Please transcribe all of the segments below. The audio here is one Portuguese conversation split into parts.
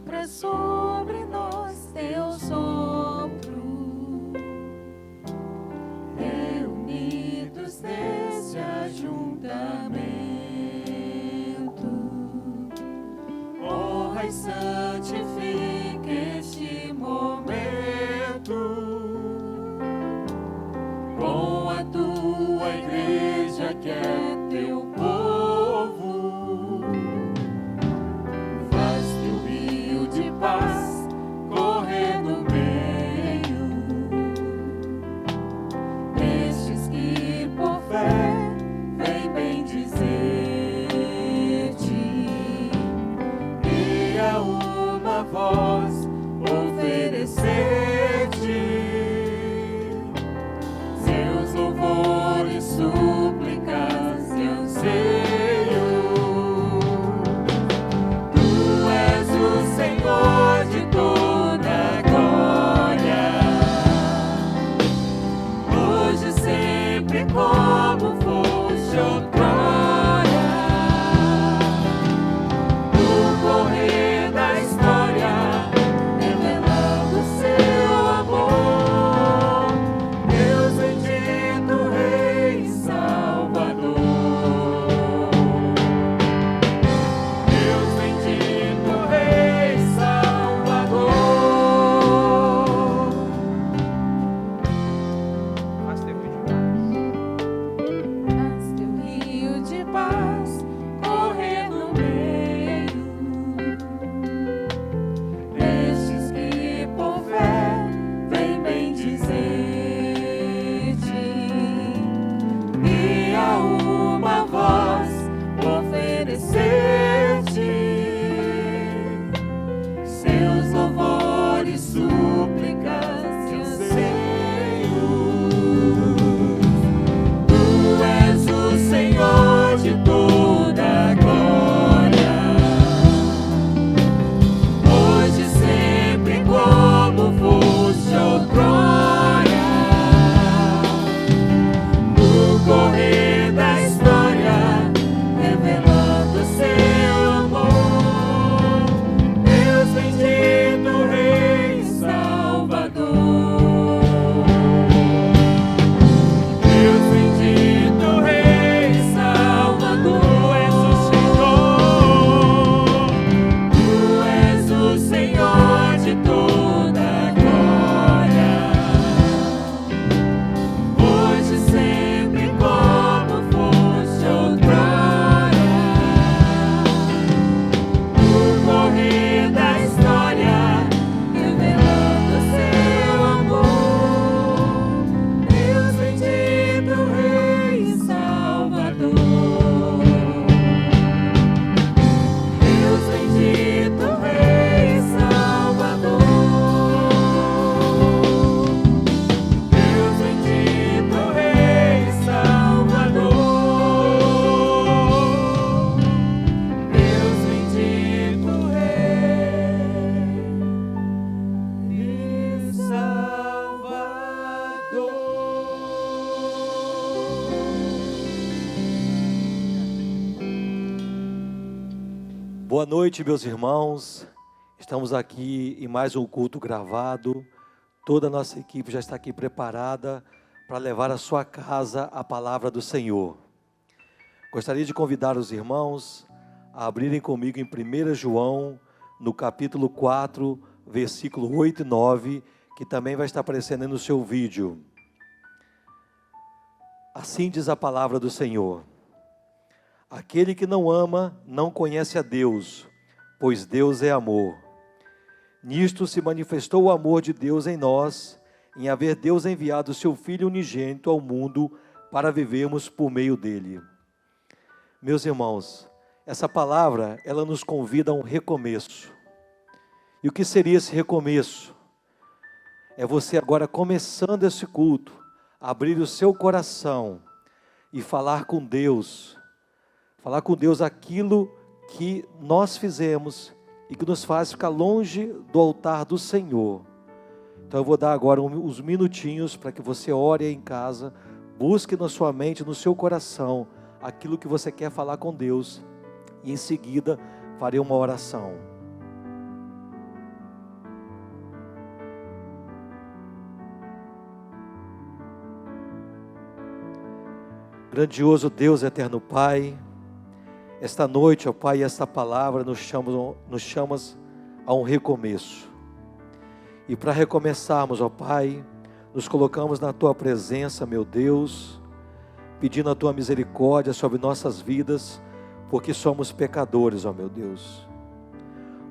sopra sobre nós teu sopro, reunidos neste ajuntamento, honra e santifica este momento com a tua igreja que é teu povo. Faz teu rio de paz correr no meio destes que por fé vem bendizer-te, e a uma voz oferecer-te seus louvores, súplicas e anseios. Tu és o Senhor de toda a glória, hoje, sempre, como foste outrora. No correr da história, revelando seu amor, Deus bendito, Rei e Salvador. Deus bendito, Rei e Salvador. Faz teu rio de paz correr no meio destes que por fé vem bendizer-te, e a uma voz oferecer-te seus louvores, súplicas e anseios. Tu és o Senhor de toda a glória, hoje, sempre, como foste outrora. No correr da história, revelando seu amor, Deus bendito, Rei e Salvador. Deus bendito, Rei e Salvador. Tu és o Senhor de toda a glória, hoje, sempre, como foste outrora. No correr da história, revelando seu amor, Deus bendito, Rei e Salvador. Deus bendito, Rei e Salvador. Deus bendito, Rei e Salvador. Deus bendito, Rei e Salvador. Boa noite, meus irmãos. Estamos aqui em mais um culto gravado. Toda a nossa equipe já está aqui preparada para levar à sua casa a palavra do Senhor. Gostaria de convidar os irmãos a abrirem comigo em 1 João, no capítulo 4, versículo 8 e 9, que também vai estar aparecendo aí no seu vídeo. Assim diz a palavra do Senhor: aquele que não ama não conhece a Deus, pois Deus é amor. Nisto se manifestou o amor de Deus em nós, em haver Deus enviado o seu Filho unigênito ao mundo para vivermos por meio dele. Meus irmãos, essa palavra, ela nos convida a um recomeço. E o que seria esse recomeço? É você agora, começando esse culto, abrir o seu coração e falar com Deus aquilo que nós fizemos e que nos faz ficar longe do altar do Senhor. Então eu vou dar agora uns minutinhos para que você ore aí em casa, busque na sua mente, no seu coração, aquilo que você quer falar com Deus, e em seguida farei uma oração. Grandioso Deus, eterno Pai, esta noite, ó Pai, esta palavra nos chamas a um recomeço. E para recomeçarmos, ó Pai, nos colocamos na Tua presença, meu Deus, pedindo a Tua misericórdia sobre nossas vidas, porque somos pecadores, ó meu Deus.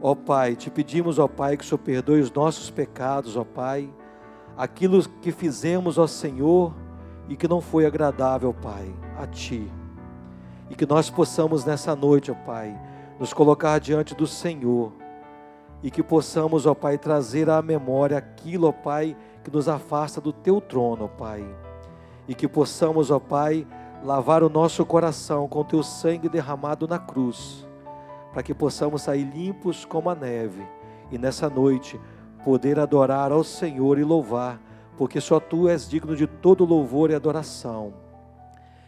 Ó Pai, te pedimos, ó Pai, que o Senhor perdoe os nossos pecados, ó Pai, aquilo que fizemos, ó Senhor, e que não foi agradável, Pai, a Ti. E que nós possamos nessa noite, ó Pai, nos colocar diante do Senhor, e que possamos, ó Pai, trazer à memória aquilo, ó Pai, que nos afasta do Teu trono, ó Pai. E que possamos, ó Pai, lavar o nosso coração com Teu sangue derramado na cruz, para que possamos sair limpos como a neve, e nessa noite poder adorar ao Senhor e louvar, porque só Tu és digno de todo louvor e adoração.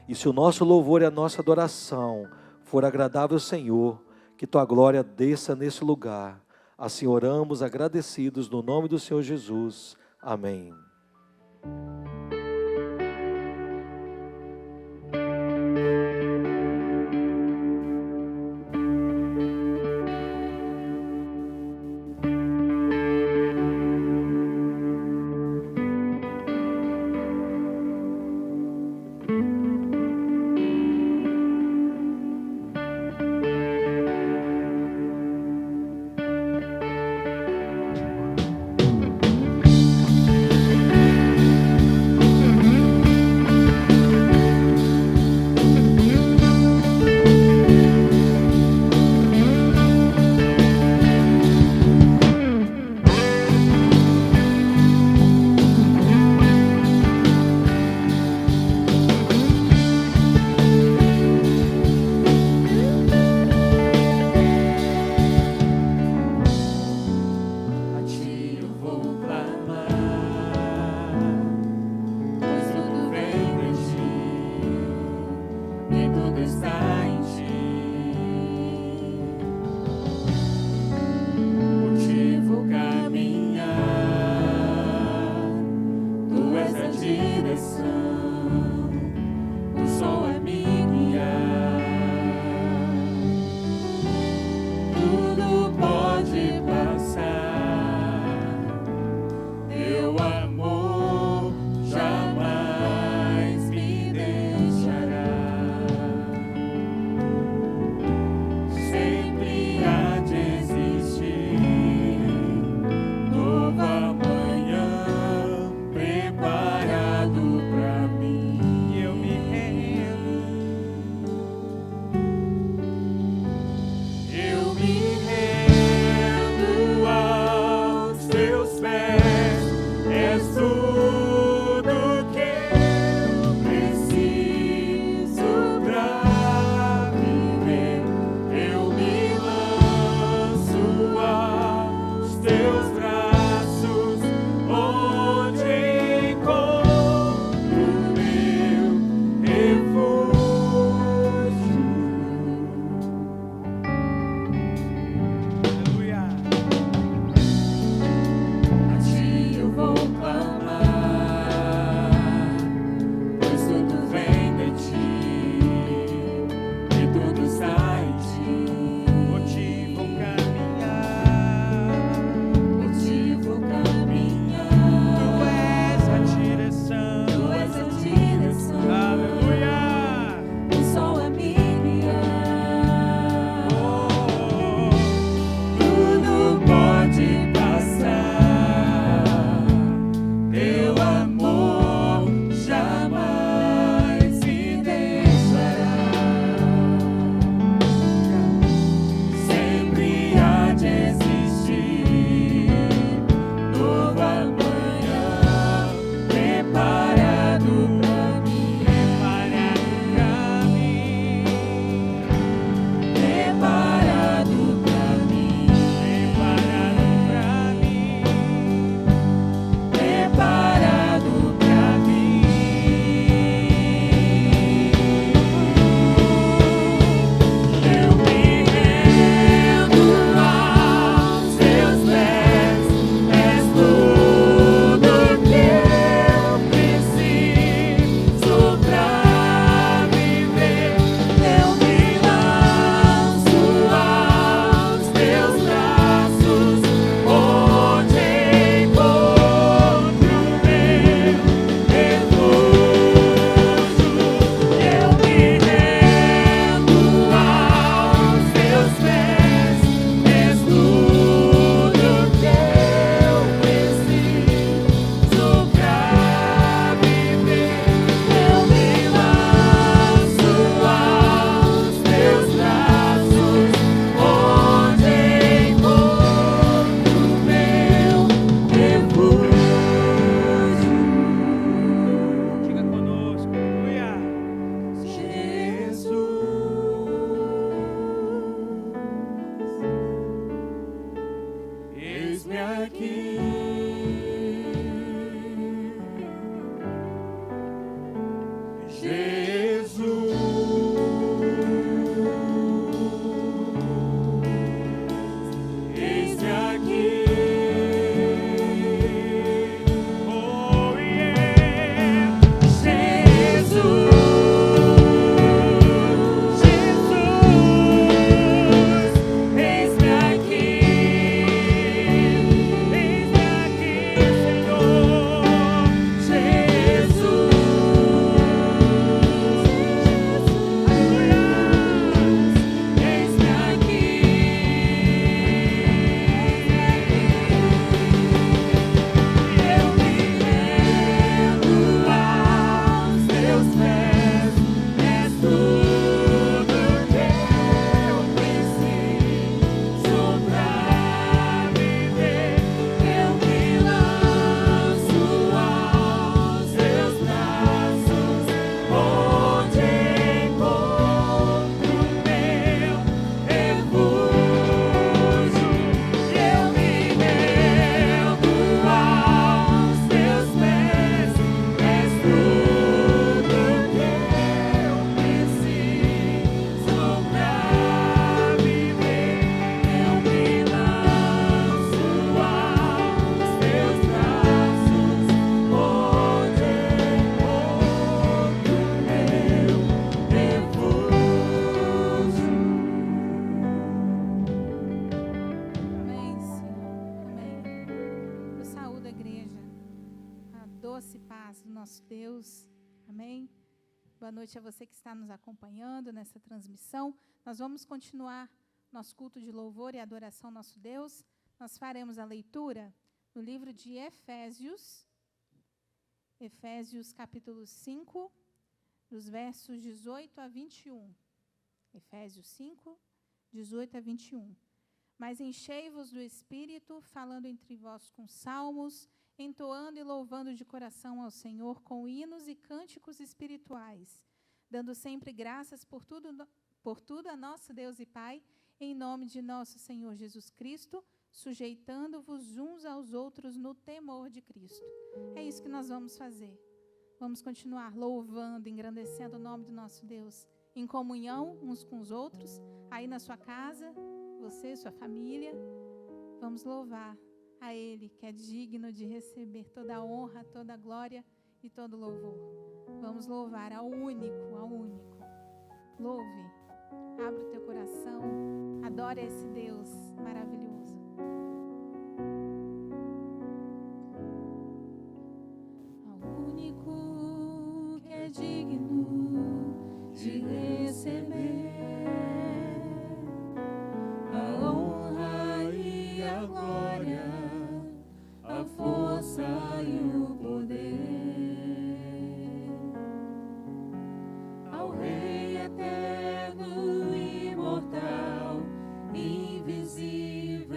E se o nosso louvor e a nossa adoração for agradável ao Senhor, que Tua glória desça nesse lugar. Assim oramos agradecidos no nome do Senhor Jesus. Amém. aqui. Boa noite a você que está nos acompanhando nessa transmissão. Nós vamos continuar nosso culto de louvor e adoração ao nosso Deus. Nós faremos a leitura no livro de Efésios, capítulo 5, dos versos 18 a 21. Efésios 5, 18 a 21. Mas enchei-vos do Espírito, falando entre vós com salmos, entoando e louvando de coração ao Senhor com hinos e cânticos espirituais, dando sempre graças por tudo a nosso Deus e Pai, em nome de nosso Senhor Jesus Cristo, sujeitando-vos uns aos outros no temor de Cristo. É isso que nós vamos fazer. Vamos continuar louvando, engrandecendo o nome do nosso Deus, em comunhão uns com os outros, aí na sua casa, você, sua família. Vamos louvar a Ele, que é digno de receber toda a honra, toda a glória e todo o louvor. Vamos louvar ao único, ao único. Louve, abra o teu coração, adore esse Deus maravilhoso. Ao único que é digno de receber a honra e a glória, a força e o poder, ao Rei eterno, imortal, invisível,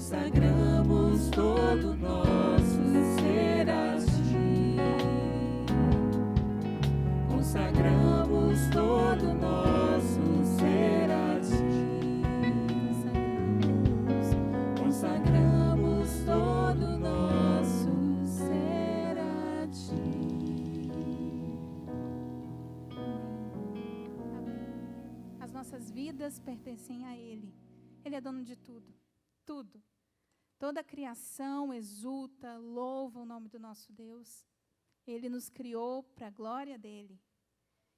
consagramos todo nosso ser a ti. Consagramos todo nosso ser a ti. Consagramos todo nosso ser a ti. Amém. As nossas vidas pertencem a Ele. Ele é dono de tudo. Tudo. Toda a criação exulta, louva o nome do nosso Deus. Ele nos criou para a glória dele.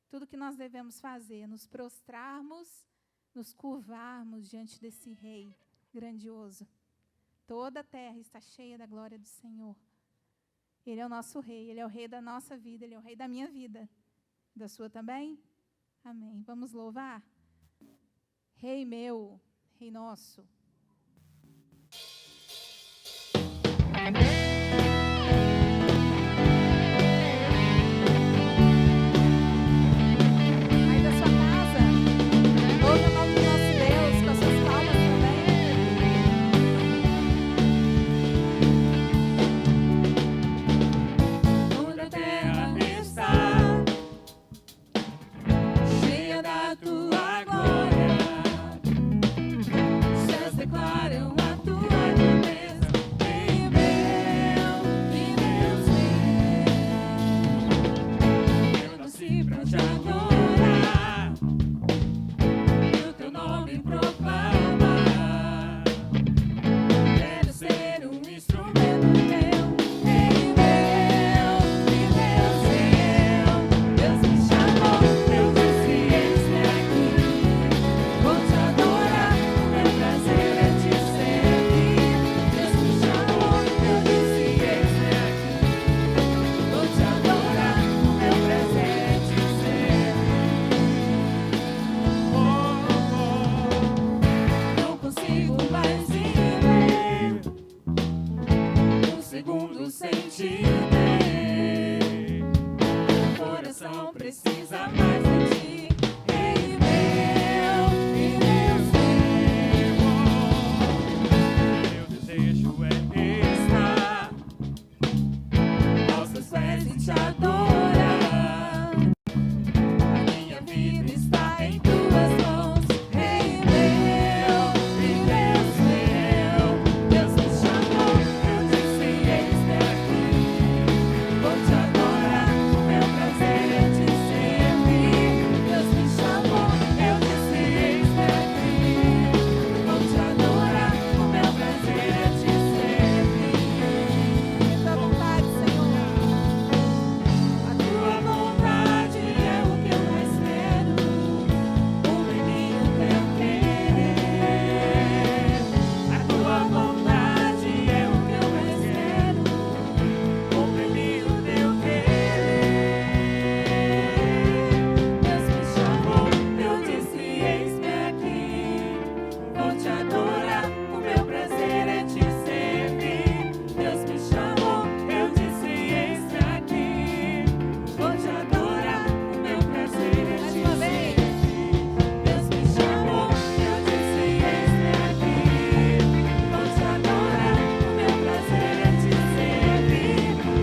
Tudo que nós devemos fazer é nos prostrarmos, nos curvarmos diante desse Rei grandioso. Toda a terra está cheia da glória do Senhor. Ele é o nosso Rei, Ele é o Rei da nossa vida, Ele é o Rei da minha vida. Da sua também? Amém. Vamos louvar? Rei meu, Rei nosso. Aí da sua casa, louve o nome do nosso Deus com as suas palmas também. Toda a terra está cheia da tua glória. Os céus declaram a tua grandeza. E meu Deus, eu nasci pra te adorar, e o teu nome proclamar. Quero ser um instrumento teu. Ei, meu Deus me chamou, eu disse: eis-me aqui. Vou te adorar, o meu prazer é te servir. Deus me chamou, eu disse: eis-me aqui. Vou te adorar, o meu prazer é te servir. Não consigo mais viver um segundo sem te ver. Meu coração precisa mais de ti. Ei, meu desejo é estar aos teus pés e te adorar. A minha vida está em tuas mãos. Ei, meu Deus me chamou, eu disse: eis-me aqui. Vou te adorar, o meu prazer é te servir. Deus me chamou, eu disse: eis-me aqui. Vou te adorar, o meu prazer é te servir. Da vontade, Senhor. A tua vontade é o que eu mais quero, cumpre em mim o teu querer. A tua vontade é o que eu mais quero, cumpre em mim o teu querer. Deus me chamou, eu disse: eis-me aqui. Vou te adorar, o meu prazer é te servir. Deus me chamou, eu disse: eis-me aqui. Vou te adorar, o meu prazer é te Mais uma vez. servir. Deus me chamou, eu disse: eis-me aqui. Vou te adorar, o meu prazer é te servir.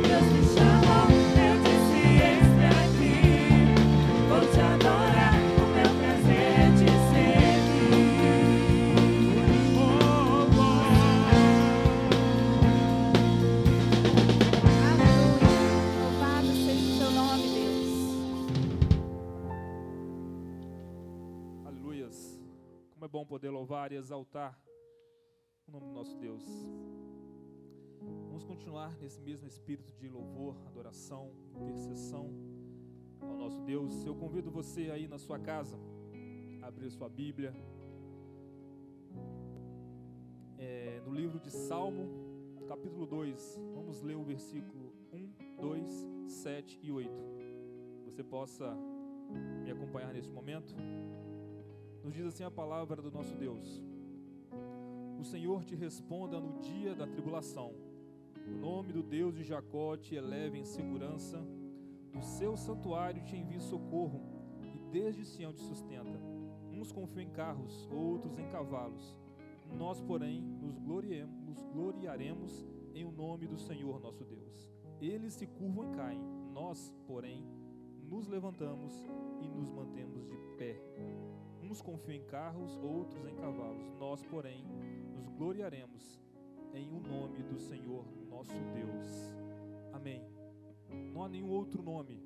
Deus me chamou, eu disse: eis-me aqui. Vou te adorar, o meu prazer é te servir. Aleluia. Louvado seja o teu nome, Deus. Aleluias. Como é bom poder louvar e exaltar o nome do nosso Deus. Vamos continuar nesse mesmo espírito de louvor, adoração, intercessão ao nosso Deus. Eu convido você aí na sua casa a abrir sua Bíblia. No livro de Salmo, capítulo 2. Vamos ler o versículo 1, 2, 7 e 8. Você possa me acompanhar nesse momento. Nos diz assim a palavra do nosso Deus: o Senhor te responda no dia da tribulação. O nome do Deus de Jacó te eleve em segurança. Do seu santuário te envie socorro, e desde Sião te sustenta. Uns confiam em carros, outros em cavalos, Nós, porém, nos gloriaremos em o nome do Senhor nosso Deus. Eles se curvam e caem, nós, porém, nos levantamos e nos mantemos de pé. Uns confiam em carros, outros em cavalos. Nós, porém, nos gloriaremos em o nome do Senhor nosso Deus. Amém. Não há nenhum outro nome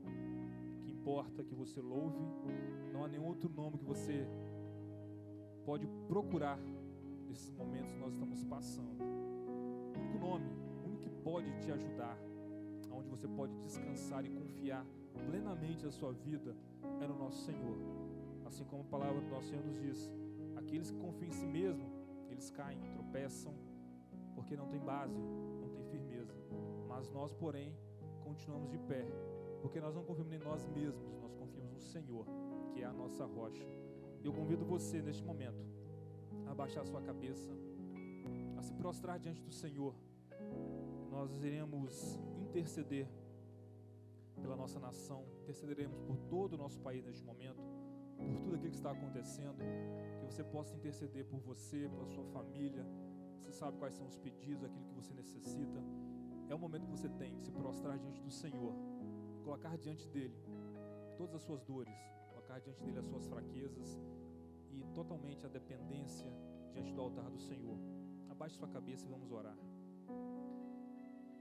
que importa que você louve, não há nenhum outro nome que você pode procurar nesses momentos que nós estamos passando. O único nome, o único que pode te ajudar, onde você pode descansar e confiar plenamente a sua vida, é no nosso Senhor. Assim como a palavra do nosso Senhor nos diz, aqueles que confiam em si mesmo, eles caem, tropeçam, porque não tem base, não tem firmeza. Mas nós, porém, continuamos de pé, porque nós não confiamos em nós mesmos, nós confiamos no Senhor, que é a nossa rocha. Eu convido você neste momento a baixar a sua cabeça, a se prostrar diante do Senhor. Nós iremos interceder pela nossa nação, intercederemos por todo o nosso país neste momento, por tudo aquilo que está acontecendo, que você possa interceder por você, pela sua família. Você sabe quais são os pedidos, aquilo que você necessita. É o momento que você tem de se prostrar diante do Senhor, colocar diante dele todas as suas dores, colocar diante dele as suas fraquezas e totalmente a dependência diante do altar do Senhor. Abaixe sua cabeça e vamos orar.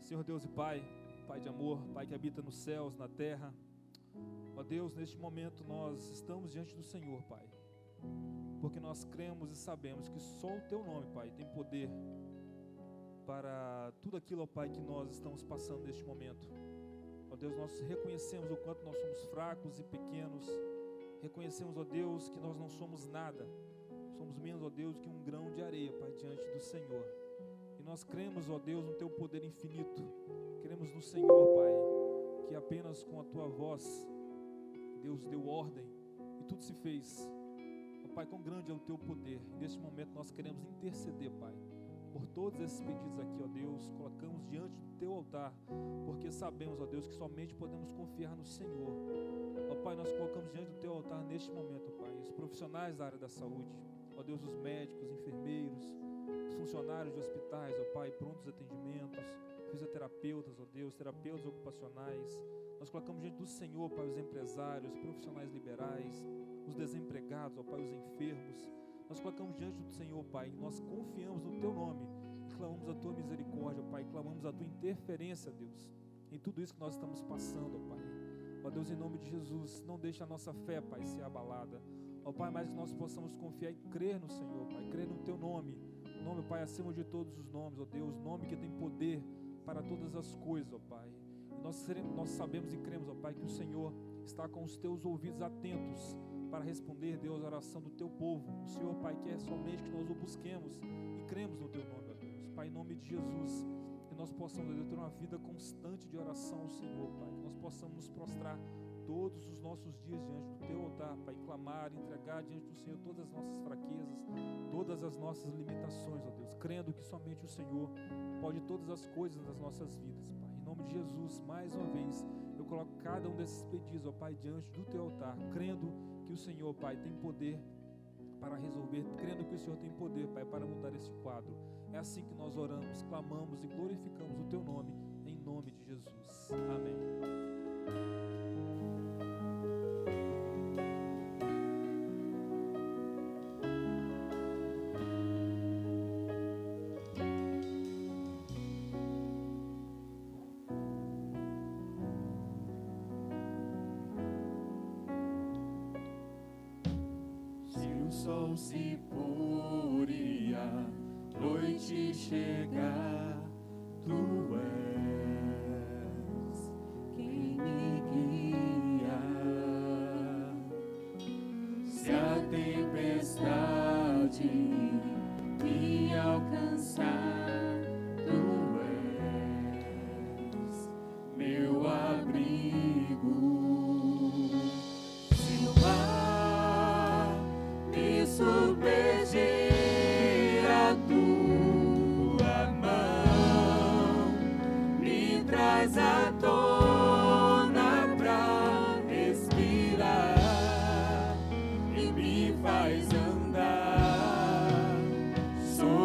Senhor Deus e Pai, Pai de amor, Pai que habita nos céus, na terra, ó Deus, neste momento nós estamos diante do Senhor, Pai, porque nós cremos e sabemos que só o Teu nome, Pai, tem poder para tudo aquilo, ó Pai, que nós estamos passando neste momento. Ó Deus, nós reconhecemos o quanto nós somos fracos e pequenos, reconhecemos, ó Deus, que nós não somos nada, somos menos, ó Deus, que um grão de areia, Pai, diante do Senhor. E nós cremos, ó Deus, no Teu poder infinito, cremos no Senhor, Pai, que apenas com a Tua voz, Deus deu ordem e tudo se fez. Ó Pai, quão grande é o Teu poder. E neste momento nós queremos interceder, Pai, por todos esses pedidos aqui, ó Deus, colocamos diante do Teu altar, porque sabemos, ó Deus, que somente podemos confiar no Senhor. Ó Pai, nós colocamos diante do Teu altar neste momento, ó Pai, os profissionais da área da saúde, ó Deus, os médicos, enfermeiros, os funcionários de hospitais, ó Pai, prontos atendimentos, fisioterapeutas, ó Deus, terapeutas ocupacionais. Nós colocamos diante do Senhor, Pai, os empresários, os profissionais liberais, os desempregados, ó Pai, os enfermos. Nós colocamos diante do Senhor, Pai, nós confiamos no Teu nome e clamamos a Tua misericórdia, Pai, clamamos a Tua interferência, Deus, em tudo isso que nós estamos passando, ó Pai. Ó Deus, em nome de Jesus, não deixe a nossa fé, Pai, ser abalada. Ó Pai, mas que nós possamos confiar e crer no Senhor, Pai, crer no Teu nome, Pai, acima de todos os nomes, ó Deus, nome que tem poder para todas as coisas, ó Pai. Nós sabemos e cremos, ó Pai, que o Senhor está com os Teus ouvidos atentos para responder, Deus, a oração do Teu povo. O Senhor, Pai, quer somente que nós o busquemos e cremos no Teu nome, ó Deus. Pai, em nome de Jesus, que nós possamos, ó Deus, ter uma vida constante de oração ao Senhor, Pai, que nós possamos nos prostrar todos os nossos dias diante do Teu altar, Pai, clamar, entregar diante do Senhor todas as nossas fraquezas, todas as nossas limitações, ó Deus, crendo que somente o Senhor pode todas as coisas das nossas vidas, Pai. Em nome de Jesus, mais uma vez, eu coloco cada um desses pedidos, ó Pai, diante do Teu altar, crendo que o Senhor, Pai, tem poder para resolver, crendo que o Senhor tem poder, Pai, para mudar esse quadro. É assim que nós oramos, clamamos e glorificamos o Teu nome, em nome de Jesus. Amém. O sol se pôr e a noite chegar, Tu és quem me guia. Se a tempestade me alcançar, Tu és meu abrigo. Se o mar me submergir, a Tua mão me traz à tona pra respirar e me faz andar sobre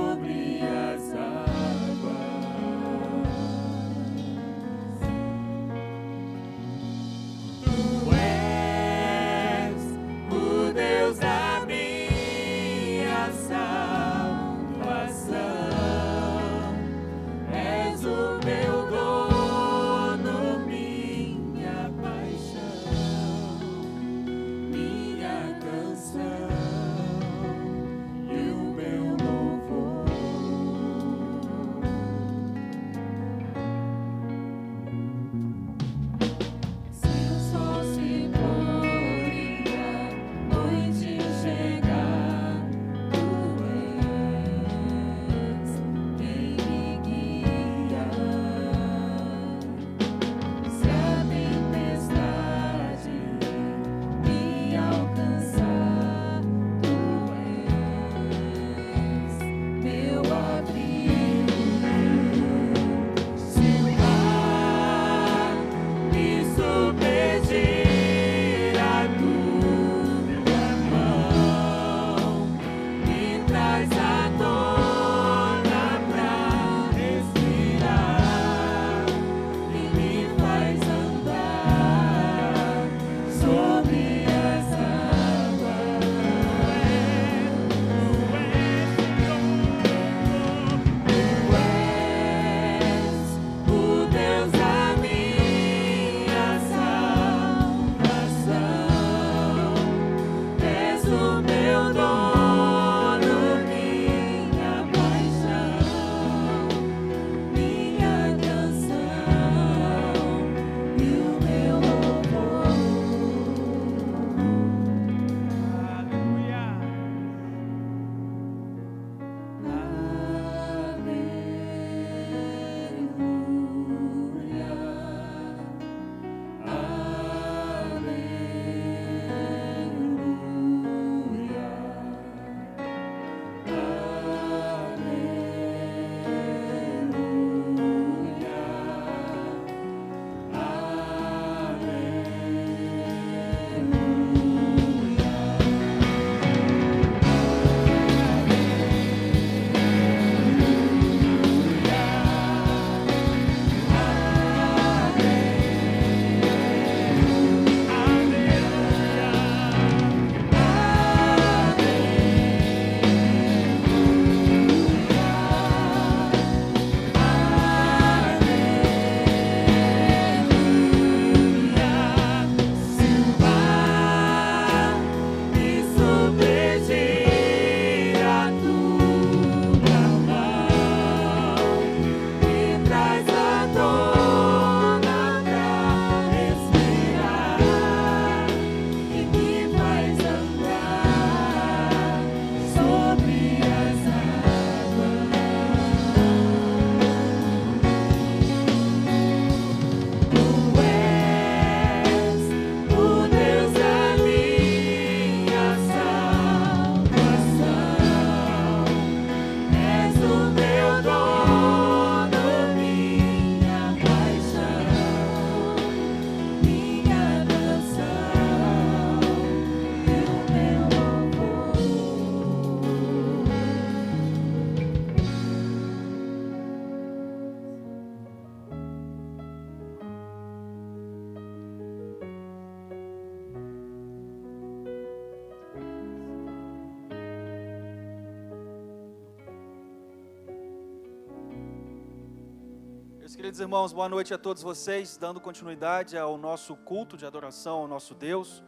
Meus queridos irmãos, boa noite a todos vocês, dando continuidade ao nosso culto de adoração ao nosso Deus.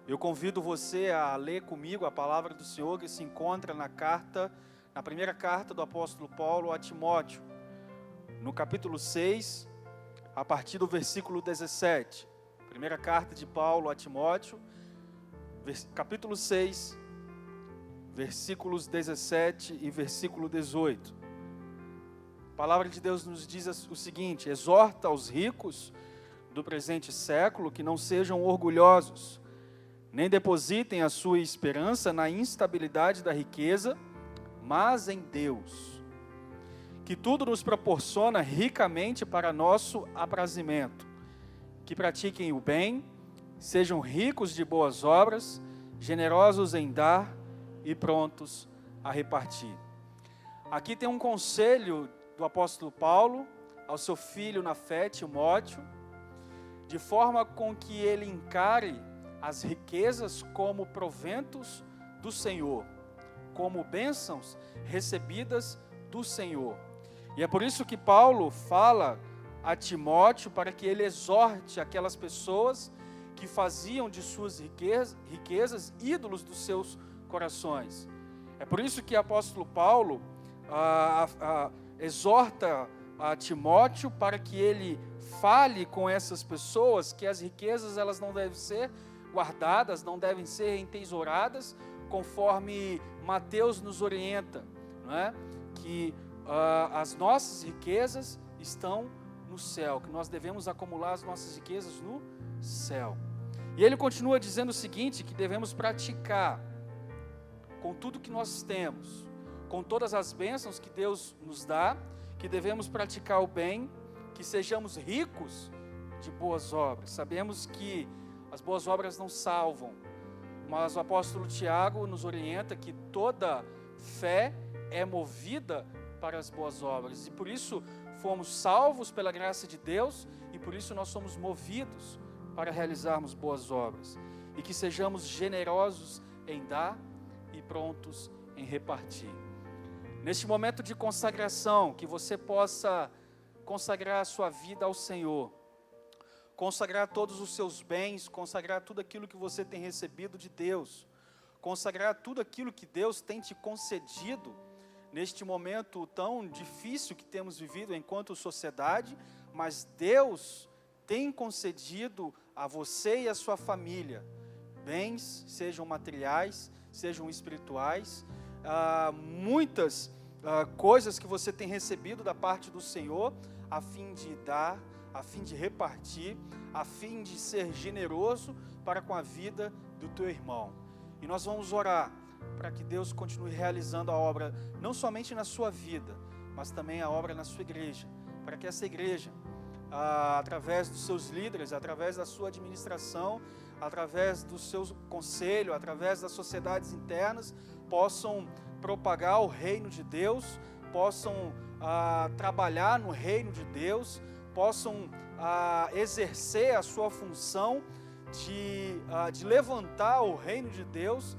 Eu convido você a ler comigo a palavra do Senhor que se encontra na primeira carta do apóstolo Paulo a Timóteo, no capítulo 6, a partir do versículo 17. Primeira carta de Paulo a Timóteo, capítulo 6, versículos 17 e versículo 18. A palavra de Deus nos diz o seguinte: exorta aos ricos do presente século que não sejam orgulhosos, nem depositem a sua esperança na instabilidade da riqueza, mas em Deus, que tudo nos proporciona ricamente para nosso aprazimento, que pratiquem o bem, sejam ricos de boas obras, generosos em dar e prontos a repartir. Aqui tem um conselho do apóstolo Paulo ao seu filho na fé, Timóteo, de forma com que ele encare as riquezas como proventos do Senhor, como bênçãos recebidas do Senhor. E é por isso que Paulo fala a Timóteo para que ele exorte aquelas pessoas que faziam de suas riquezas ídolos dos seus corações. É por isso que o apóstolo Paulo exorta a Timóteo para que ele fale com essas pessoas que as riquezas elas não devem ser guardadas, não devem ser entesouradas, conforme Mateus nos orienta, não é? Que as nossas riquezas estão no céu, que nós devemos acumular as nossas riquezas no céu. E ele continua dizendo o seguinte, que devemos praticar com tudo que nós temos, com todas as bênçãos que Deus nos dá, que devemos praticar o bem, que sejamos ricos de boas obras. Sabemos que as boas obras não salvam, mas o apóstolo Tiago nos orienta que toda fé é movida para as boas obras, e por isso fomos salvos pela graça de Deus, e por isso nós somos movidos para realizarmos boas obras, e que sejamos generosos em dar e prontos em repartir. Neste momento de consagração, que você possa consagrar a sua vida ao Senhor, consagrar todos os seus bens, consagrar tudo aquilo que você tem recebido de Deus, consagrar tudo aquilo que Deus tem te concedido neste momento tão difícil que temos vivido enquanto sociedade, mas Deus tem concedido a você e a sua família bens, sejam materiais, sejam espirituais, muitas coisas que você tem recebido da parte do Senhor, a fim de dar, a fim de repartir, a fim de ser generoso para com a vida do teu irmão. E nós vamos orar para que Deus continue realizando a obra, não somente na sua vida, mas também a obra na sua igreja, para que essa igreja, através dos seus líderes, através da sua administração, através do seu conselho, através das sociedades internas, possam propagar o reino de Deus, possam trabalhar no reino de Deus, possam exercer a sua função de levantar o reino de Deus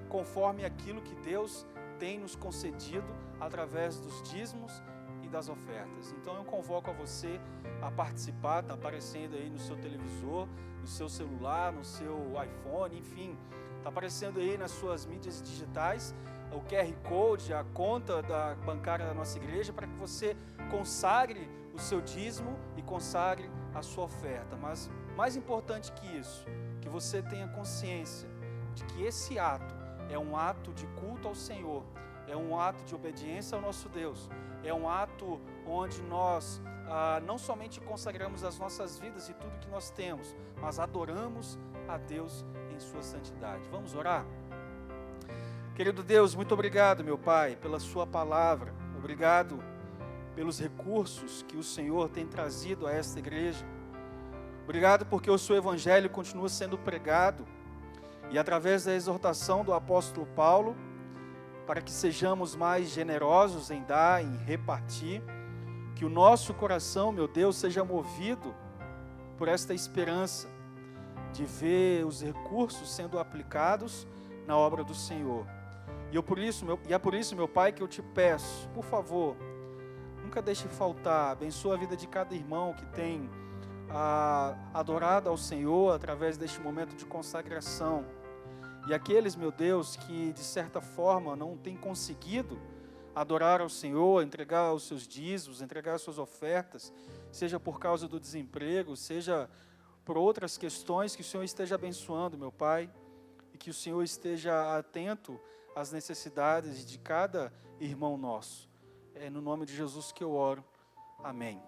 conforme aquilo que Deus tem nos concedido através dos dízimos e das ofertas. Então eu convoco a você a participar, está aparecendo aí no seu televisor, no seu celular, no seu iPhone, enfim, está aparecendo aí nas suas mídias digitais o QR Code, a conta da bancária da nossa igreja, para que você consagre o seu dízimo e consagre a sua oferta. Mas mais importante que isso, que você tenha consciência de que esse ato é um ato de culto ao Senhor, é um ato de obediência ao nosso Deus, é um ato onde nós não somente consagramos as nossas vidas e tudo que nós temos, mas adoramos a Deus em sua santidade. Vamos orar? Querido Deus, muito obrigado, meu Pai, pela sua palavra, obrigado pelos recursos que o Senhor tem trazido a esta igreja, obrigado porque o seu evangelho continua sendo pregado, e através da exortação do apóstolo Paulo, para que sejamos mais generosos em dar, em repartir, que o nosso coração, meu Deus, seja movido por esta esperança de ver os recursos sendo aplicados na obra do Senhor. E é por isso, meu Pai, que eu te peço, por favor, Nunca deixe faltar. Abençoa a vida de cada irmão que tem adorado ao Senhor através deste momento de consagração. E aqueles, meu Deus, que de certa forma não têm conseguido adorar ao Senhor, entregar os seus dízimos, entregar as suas ofertas, seja por causa do desemprego, seja por outras questões, que o Senhor esteja abençoando, meu Pai, e que o Senhor esteja atento às necessidades de cada irmão nosso. É no nome de Jesus que eu oro. Amém.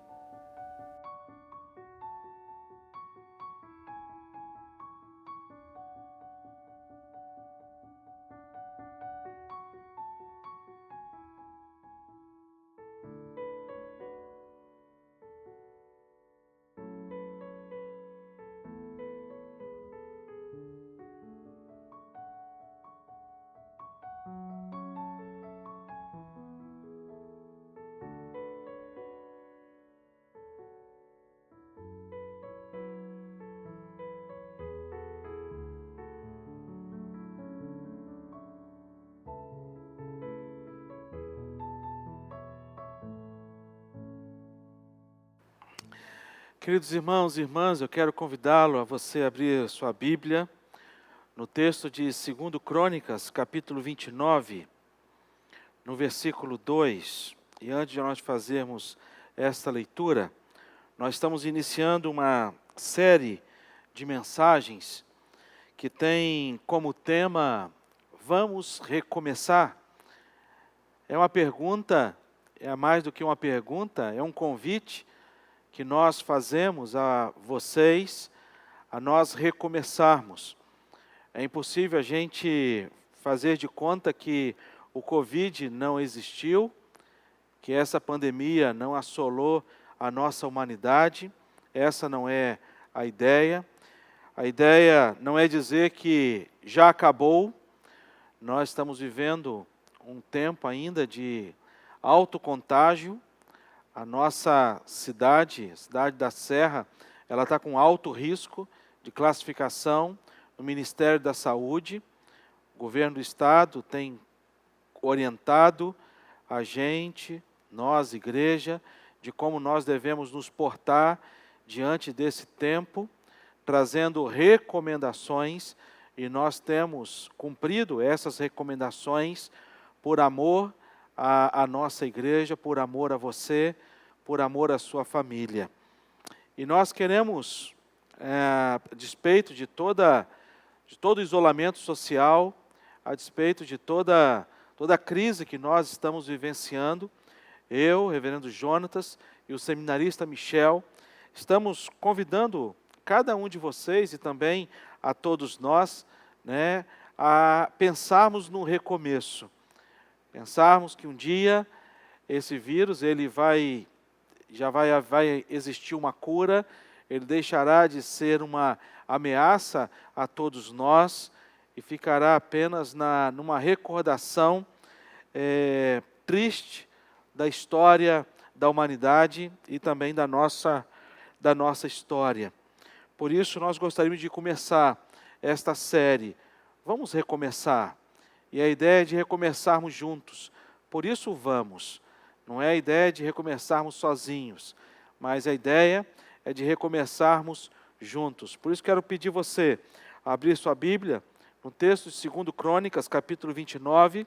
Queridos irmãos e irmãs, eu quero convidá-lo a você abrir sua Bíblia no texto de 2 Crônicas, capítulo 29, no versículo 2. E antes de nós fazermos esta leitura, nós estamos iniciando uma série de mensagens que tem como tema Vamos Recomeçar. É uma pergunta, é mais do que uma pergunta, é um convite que nós fazemos a vocês, a nós recomeçarmos. É impossível a gente fazer de conta que o Covid não existiu, que essa pandemia não assolou a nossa humanidade. Essa não é a ideia. A ideia não é dizer que já acabou. Nós estamos vivendo um tempo ainda de alto contágio. A nossa cidade, a cidade da Serra, ela está com alto risco de classificação no Ministério da Saúde. O governo do Estado tem orientado a gente, nós, igreja, de como nós devemos nos portar diante desse tempo, trazendo recomendações, e nós temos cumprido essas recomendações por amor à nossa igreja, por amor a você, por amor à sua família. E nós queremos, a despeito de todo o isolamento social, a despeito de toda a crise que nós estamos vivenciando, eu, reverendo Jonatas e o seminarista Michel, estamos convidando cada um de vocês e também a todos nós, né, a pensarmos no recomeço. Pensarmos que um dia esse vírus vai existir uma cura, ele deixará de ser uma ameaça a todos nós e ficará apenas numa recordação triste da história da humanidade e também da nossa história. Por isso nós gostaríamos de começar esta série. Vamos recomeçar. E a ideia é de recomeçarmos juntos. Por isso vamos. Não é a ideia de recomeçarmos sozinhos, mas a ideia é de recomeçarmos juntos. Por isso quero pedir você a abrir sua Bíblia no texto de 2 Crônicas, capítulo 29,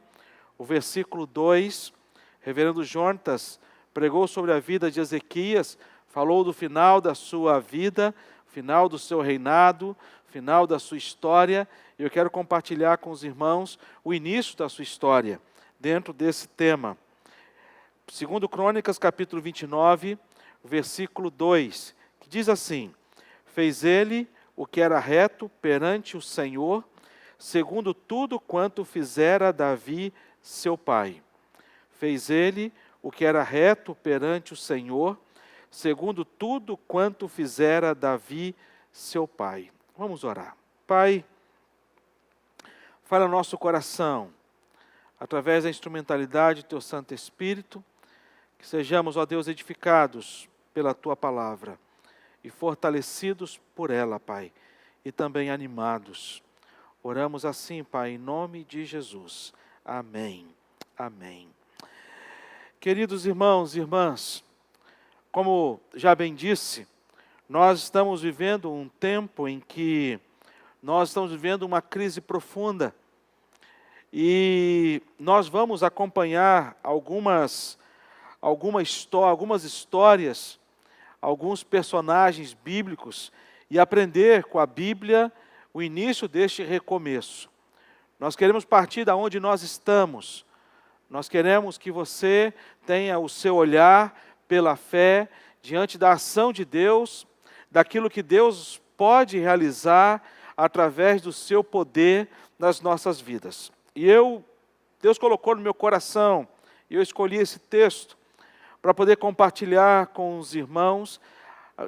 o versículo 2. Reverendo Jonatas pregou sobre a vida de Ezequias, falou do final da sua vida, final do seu reinado, final da sua história. E eu quero compartilhar com os irmãos o início da sua história, dentro desse tema. 2 Crônicas, capítulo 29, versículo 2, que diz assim: Fez ele o que era reto perante o Senhor, segundo tudo quanto fizera Davi, seu pai. Fez ele o que era reto perante o Senhor, segundo tudo quanto fizera Davi, seu pai. Vamos orar. Pai, fala no nosso coração, através da instrumentalidade do Teu Santo Espírito, que sejamos, ó Deus, edificados pela Tua palavra e fortalecidos por ela, Pai, e também animados. Oramos assim, Pai, em nome de Jesus. Amém. Amém. Queridos irmãos e irmãs, como já bem disse, nós estamos vivendo um tempo em que nós estamos vivendo uma crise profunda e nós vamos acompanhar algumas histórias, alguns personagens bíblicos e aprender com a Bíblia o início deste recomeço. Nós queremos partir da onde nós estamos. Nós queremos que você tenha o seu olhar pela fé diante da ação de Deus, daquilo que Deus pode realizar através do seu poder nas nossas vidas. E Deus colocou no meu coração, e eu escolhi esse texto para poder compartilhar com os irmãos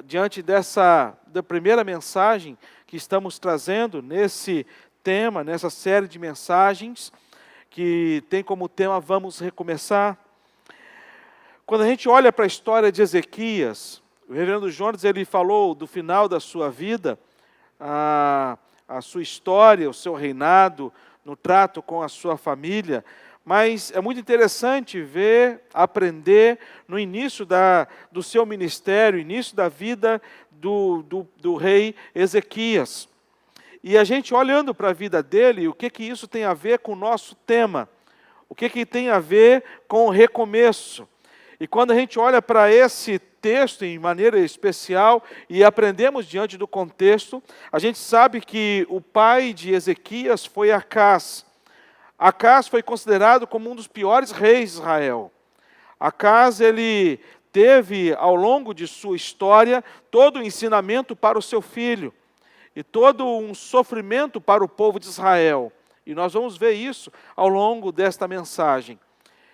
diante da primeira mensagem que estamos trazendo nesse tema, nessa série de mensagens que tem como tema Vamos Recomeçar. Quando a gente olha para a história de Ezequias, o reverendo Jones ele falou do final da sua vida, a sua história, o seu reinado, no trato com a sua família, mas é muito interessante aprender no início do seu ministério, início da vida do rei Ezequias. E a gente olhando para a vida dele, o que isso tem a ver com o nosso tema? O que tem a ver com o recomeço? E quando a gente olha para esse texto em maneira especial e aprendemos diante do contexto, a gente sabe que o pai de Ezequias foi Acás. Acás foi considerado como um dos piores reis de Israel. Acás, ele teve ao longo de sua história todo o ensinamento para o seu filho e todo um sofrimento para o povo de Israel. E nós vamos ver isso ao longo desta mensagem.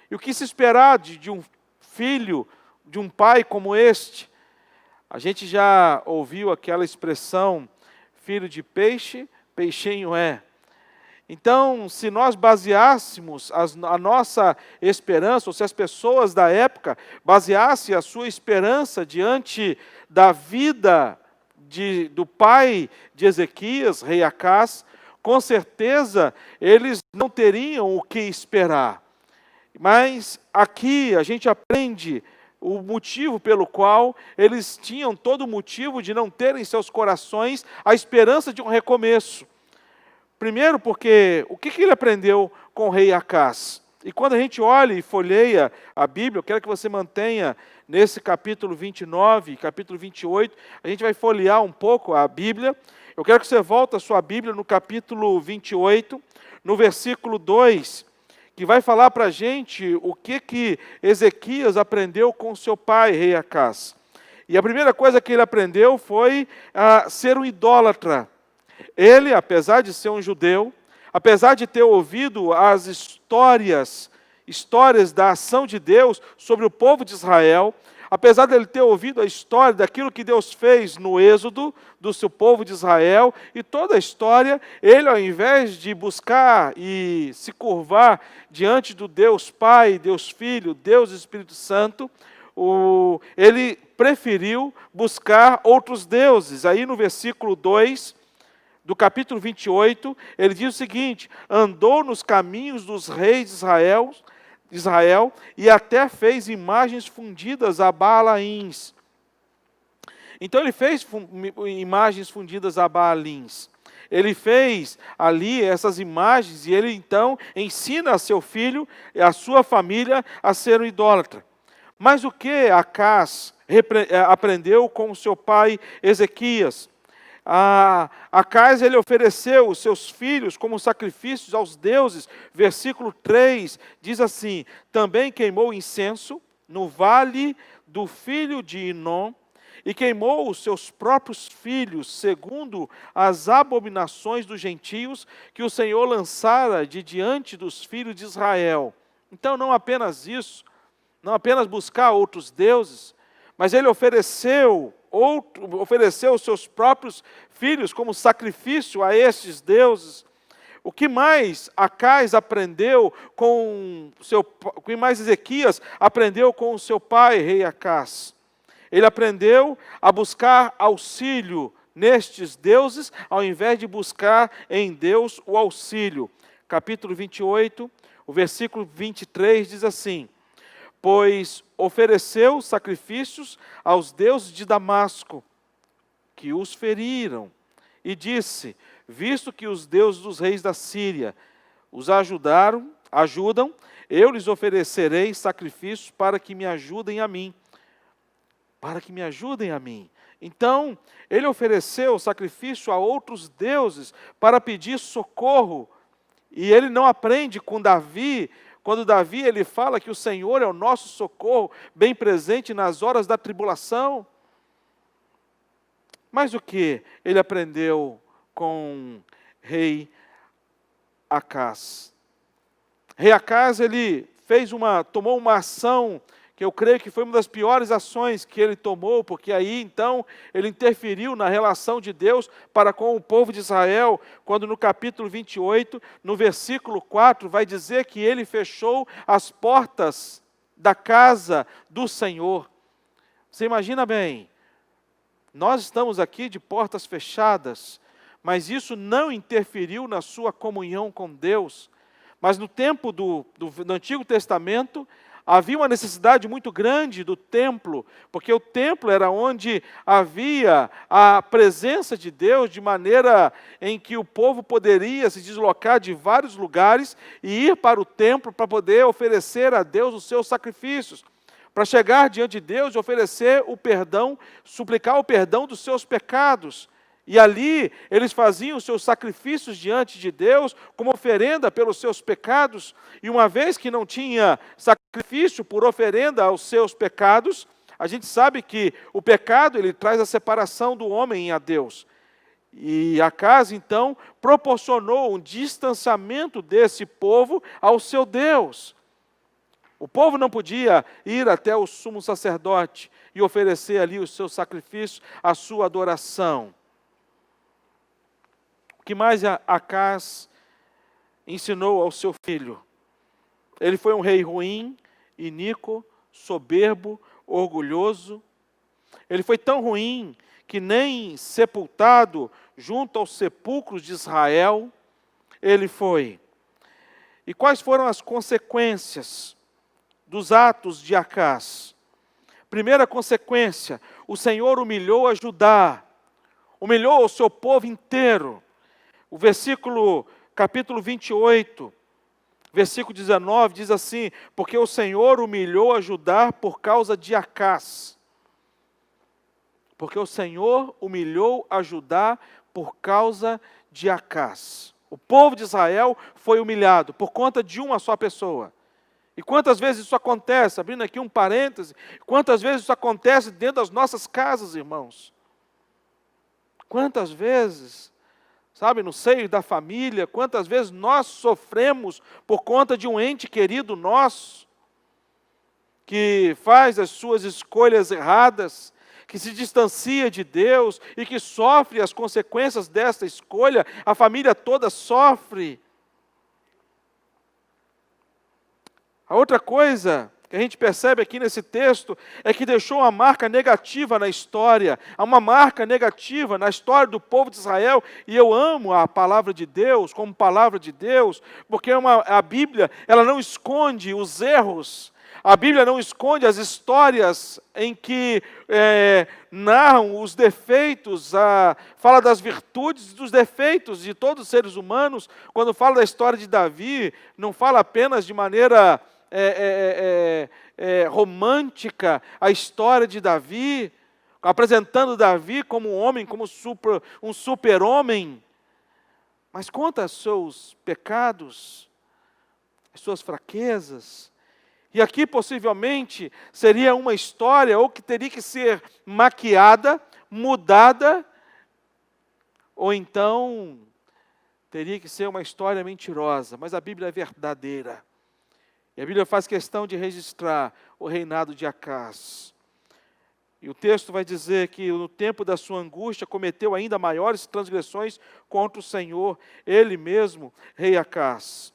E o que se esperar de um filho, de um pai como este? A gente já ouviu aquela expressão, filho de peixe, peixinho é. Então, se nós baseássemos a nossa esperança, ou se as pessoas da época baseassem a sua esperança diante da vida do pai de Ezequias, rei Acás, com certeza eles não teriam o que esperar. Mas aqui a gente aprende o motivo pelo qual eles tinham todo o motivo de não terem em seus corações a esperança de um recomeço. Primeiro porque, o que ele aprendeu com o rei Acás? E quando a gente olha e folheia a Bíblia, eu quero que você mantenha nesse capítulo 29, capítulo 28, a gente vai folhear um pouco a Bíblia. Eu quero que você volte a sua Bíblia no capítulo 28, no versículo 2, que vai falar para a gente o que Ezequias aprendeu com seu pai, rei Acás. E a primeira coisa que ele aprendeu foi ser um idólatra. Ele, apesar de ser um judeu, apesar de ter ouvido as histórias da ação de Deus sobre o povo de Israel, apesar de ele ter ouvido a história daquilo que Deus fez no êxodo do seu povo de Israel, e toda a história, ele ao invés de buscar e se curvar diante do Deus Pai, Deus Filho, Deus Espírito Santo, ele preferiu buscar outros deuses. Aí no versículo 2, do capítulo 28, ele diz o seguinte: andou nos caminhos dos reis de Israel e até fez imagens fundidas a Baalins. Então ele fez imagens fundidas a Baalins. Ele fez ali essas imagens e ele então ensina a seu filho e a sua família a ser um idólatra. Mas o que Acás aprendeu com o seu pai Ezequias? Acás ele ofereceu os seus filhos como sacrifícios aos deuses. Versículo 3 diz assim: também queimou incenso no vale do filho de Inom, e queimou os seus próprios filhos, segundo as abominações dos gentios que o Senhor lançara de diante dos filhos de Israel. Então não apenas isso, não apenas buscar outros deuses, mas ele ofereceu os seus próprios filhos como sacrifício a estes deuses. O que mais Acás aprendeu o que mais Ezequias aprendeu com o seu pai, rei Acás? Ele aprendeu a buscar auxílio nestes deuses, ao invés de buscar em Deus o auxílio. Capítulo 28, o versículo 23 diz assim: pois ofereceu sacrifícios aos deuses de Damasco, que os feriram, e disse: visto que os deuses dos reis da Síria os ajudam, eu lhes oferecerei sacrifícios para que me ajudem a mim. Para que me ajudem a mim. Então, ele ofereceu sacrifício a outros deuses para pedir socorro. E ele não aprende com Davi, quando Davi ele fala que o Senhor é o nosso socorro, bem presente nas horas da tribulação. Mas o que ele aprendeu com rei Acás? Rei Acás, ele tomou uma ação que eu creio que foi uma das piores ações que ele tomou, porque aí então ele interferiu na relação de Deus para com o povo de Israel, quando no capítulo 28, no versículo 4, vai dizer que ele fechou as portas da casa do Senhor. Você imagina bem, nós estamos aqui de portas fechadas, mas isso não interferiu na sua comunhão com Deus. Mas no tempo do Antigo Testamento, havia uma necessidade muito grande do templo, porque o templo era onde havia a presença de Deus, de maneira em que o povo poderia se deslocar de vários lugares e ir para o templo para poder oferecer a Deus os seus sacrifícios, para chegar diante de Deus e oferecer o perdão, suplicar o perdão dos seus pecados. E ali eles faziam os seus sacrifícios diante de Deus como oferenda pelos seus pecados. E uma vez que não tinha sacrifício por oferenda aos seus pecados, a gente sabe que o pecado ele traz a separação do homem a Deus. E Acás então proporcionou um distanciamento desse povo ao seu Deus. O povo não podia ir até o sumo sacerdote e oferecer ali os seus sacrifícios, a sua adoração. O que mais Acás ensinou ao seu filho? Ele foi um rei ruim, iníquo, soberbo, orgulhoso. Ele foi tão ruim que nem sepultado junto aos sepulcros de Israel ele foi. E quais foram as consequências dos atos de Acás? Primeira consequência, o Senhor humilhou a Judá, humilhou o seu povo inteiro. O capítulo 28, versículo 19, diz assim: porque o Senhor humilhou a Judá por causa de Acás. Porque o Senhor humilhou a Judá por causa de Acás. O povo de Israel foi humilhado por conta de uma só pessoa. E quantas vezes isso acontece, abrindo aqui um parêntese, quantas vezes isso acontece dentro das nossas casas, irmãos? Quantas vezes, sabe, no seio da família, quantas vezes nós sofremos por conta de um ente querido nosso, que faz as suas escolhas erradas, que se distancia de Deus e que sofre as consequências desta escolha, a família toda sofre. A outra coisa que a gente percebe aqui nesse texto é que deixou uma marca negativa na história, uma marca negativa na história do povo de Israel, e eu amo a palavra de Deus como palavra de Deus, porque a Bíblia ela não esconde os erros, a Bíblia não esconde as histórias em que narram os defeitos, fala das virtudes e dos defeitos de todos os seres humanos. Quando fala da história de Davi, não fala apenas de maneira romântica a história de Davi, apresentando Davi como um homem, como um super-homem, mas conta os seus pecados, as suas fraquezas. E aqui possivelmente seria uma história ou que teria que ser maquiada, mudada, ou então teria que ser uma história mentirosa, mas a Bíblia é verdadeira. E a Bíblia faz questão de registrar o reinado de Acás. E o texto vai dizer que no tempo da sua angústia cometeu ainda maiores transgressões contra o Senhor, ele mesmo, rei Acás.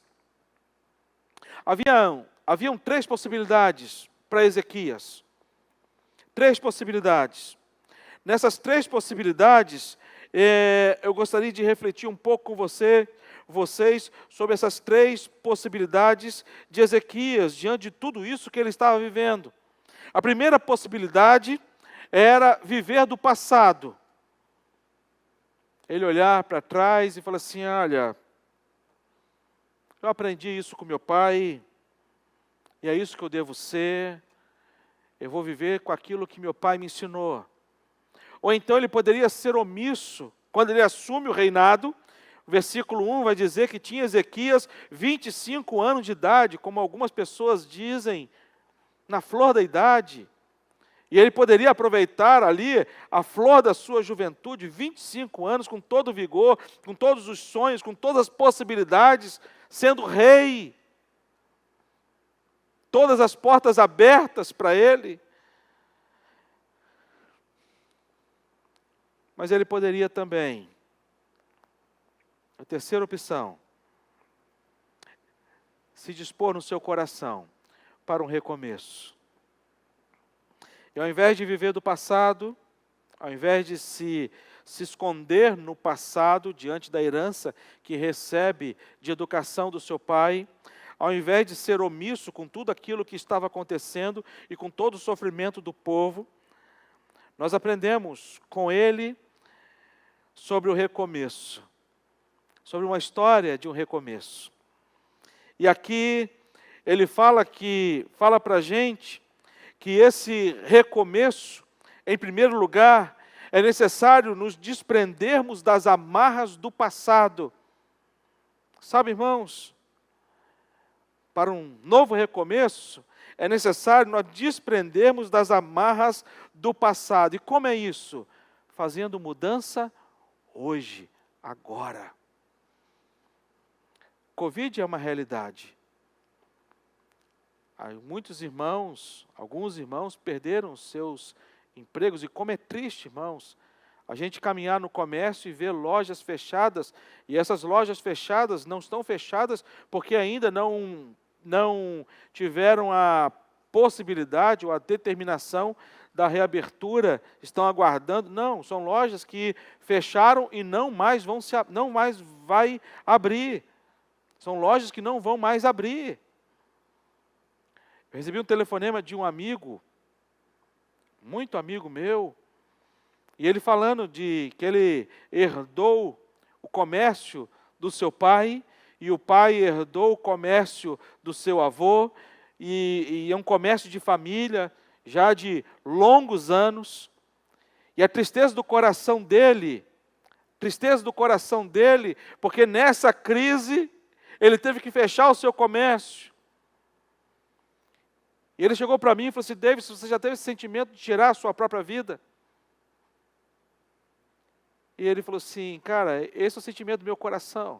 Haviam 3 possibilidades para Ezequias. 3 possibilidades. Nessas 3 possibilidades, eu gostaria de refletir um pouco com você, vocês sobre essas 3 possibilidades de Ezequias, diante de tudo isso que ele estava vivendo. A primeira possibilidade era viver do passado. Ele olhar para trás e falar assim, olha, eu aprendi isso com meu pai, e é isso que eu devo ser, eu vou viver com aquilo que meu pai me ensinou. Ou então ele poderia ser omisso, quando ele assume o reinado. O versículo 1 vai dizer que tinha Ezequias 25 anos de idade, como algumas pessoas dizem, na flor da idade. E ele poderia aproveitar ali a flor da sua juventude, 25 anos, com todo o vigor, com todos os sonhos, com todas as possibilidades, sendo rei. Todas as portas abertas para ele. Mas ele poderia também, a terceira opção, se dispor no seu coração para um recomeço. E ao invés de viver do passado, ao invés de se esconder no passado, diante da herança que recebe de educação do seu pai, ao invés de ser omisso com tudo aquilo que estava acontecendo e com todo o sofrimento do povo, nós aprendemos com ele sobre o recomeço, sobre uma história de um recomeço. E aqui ele fala para a gente que esse recomeço, em primeiro lugar, é necessário nos desprendermos das amarras do passado. Sabe, irmãos, para um novo recomeço, é necessário nós desprendermos das amarras do passado. E como é isso? Fazendo mudança hoje, agora. Covid é uma realidade. Muitos irmãos, alguns irmãos perderam seus empregos, e como é triste, irmãos, a gente caminhar no comércio e ver lojas fechadas, e essas lojas fechadas não estão fechadas porque ainda não tiveram a possibilidade ou a determinação da reabertura, estão aguardando. Não, são lojas que fecharam e não mais vai abrir. São lojas que não vão mais abrir. Eu recebi um telefonema de um amigo, muito amigo meu, e ele falando que ele herdou o comércio do seu pai, e o pai herdou o comércio do seu avô, e é um comércio de família, já de longos anos, e a tristeza do coração dele, porque nessa crise, ele teve que fechar o seu comércio. E ele chegou para mim e falou assim, David, você já teve esse sentimento de tirar a sua própria vida? E ele falou assim, cara, esse é o sentimento do meu coração,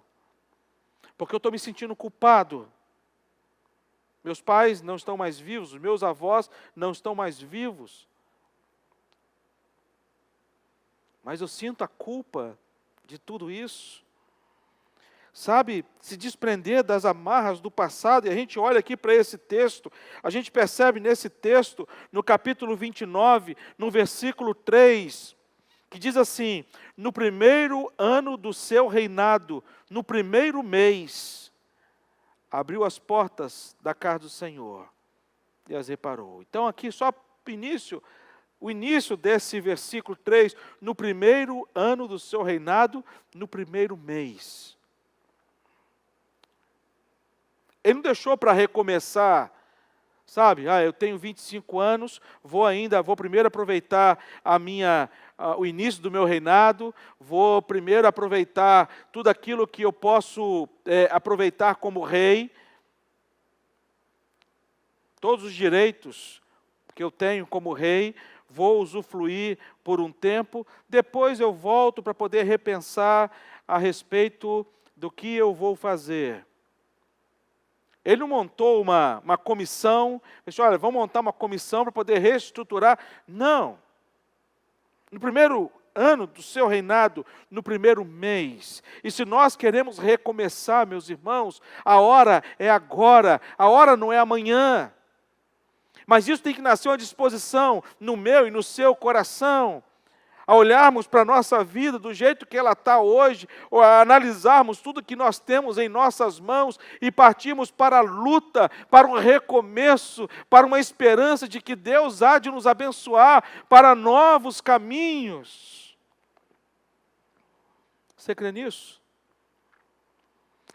porque eu estou me sentindo culpado. Meus pais não estão mais vivos, os meus avós não estão mais vivos. Mas eu sinto a culpa de tudo isso. Sabe, se desprender das amarras do passado, e a gente olha aqui para esse texto, a gente percebe nesse texto, no capítulo 29, no versículo 3, que diz assim, no primeiro ano do seu reinado, no primeiro mês, abriu as portas da casa do Senhor e as reparou. Então aqui só o início desse versículo 3, no primeiro ano do seu reinado, no primeiro mês. Ele não deixou para recomeçar, sabe? Eu tenho 25 anos, vou primeiro aproveitar o início do meu reinado, vou primeiro aproveitar tudo aquilo que eu posso aproveitar como rei, todos os direitos que eu tenho como rei, vou usufruir por um tempo, depois eu volto para poder repensar a respeito do que eu vou fazer. Ele não montou uma comissão, disse, olha, vamos montar uma comissão para poder reestruturar. Não. No primeiro ano do seu reinado, no primeiro mês. E se nós queremos recomeçar, meus irmãos, a hora é agora, a hora não é amanhã. Mas isso tem que nascer uma disposição no meu e no seu coração. a olharmos para a nossa vida do jeito que ela está hoje, ou a analisarmos tudo que nós temos em nossas mãos e partirmos para a luta, para um recomeço, para uma esperança de que Deus há de nos abençoar para novos caminhos. Você crê nisso?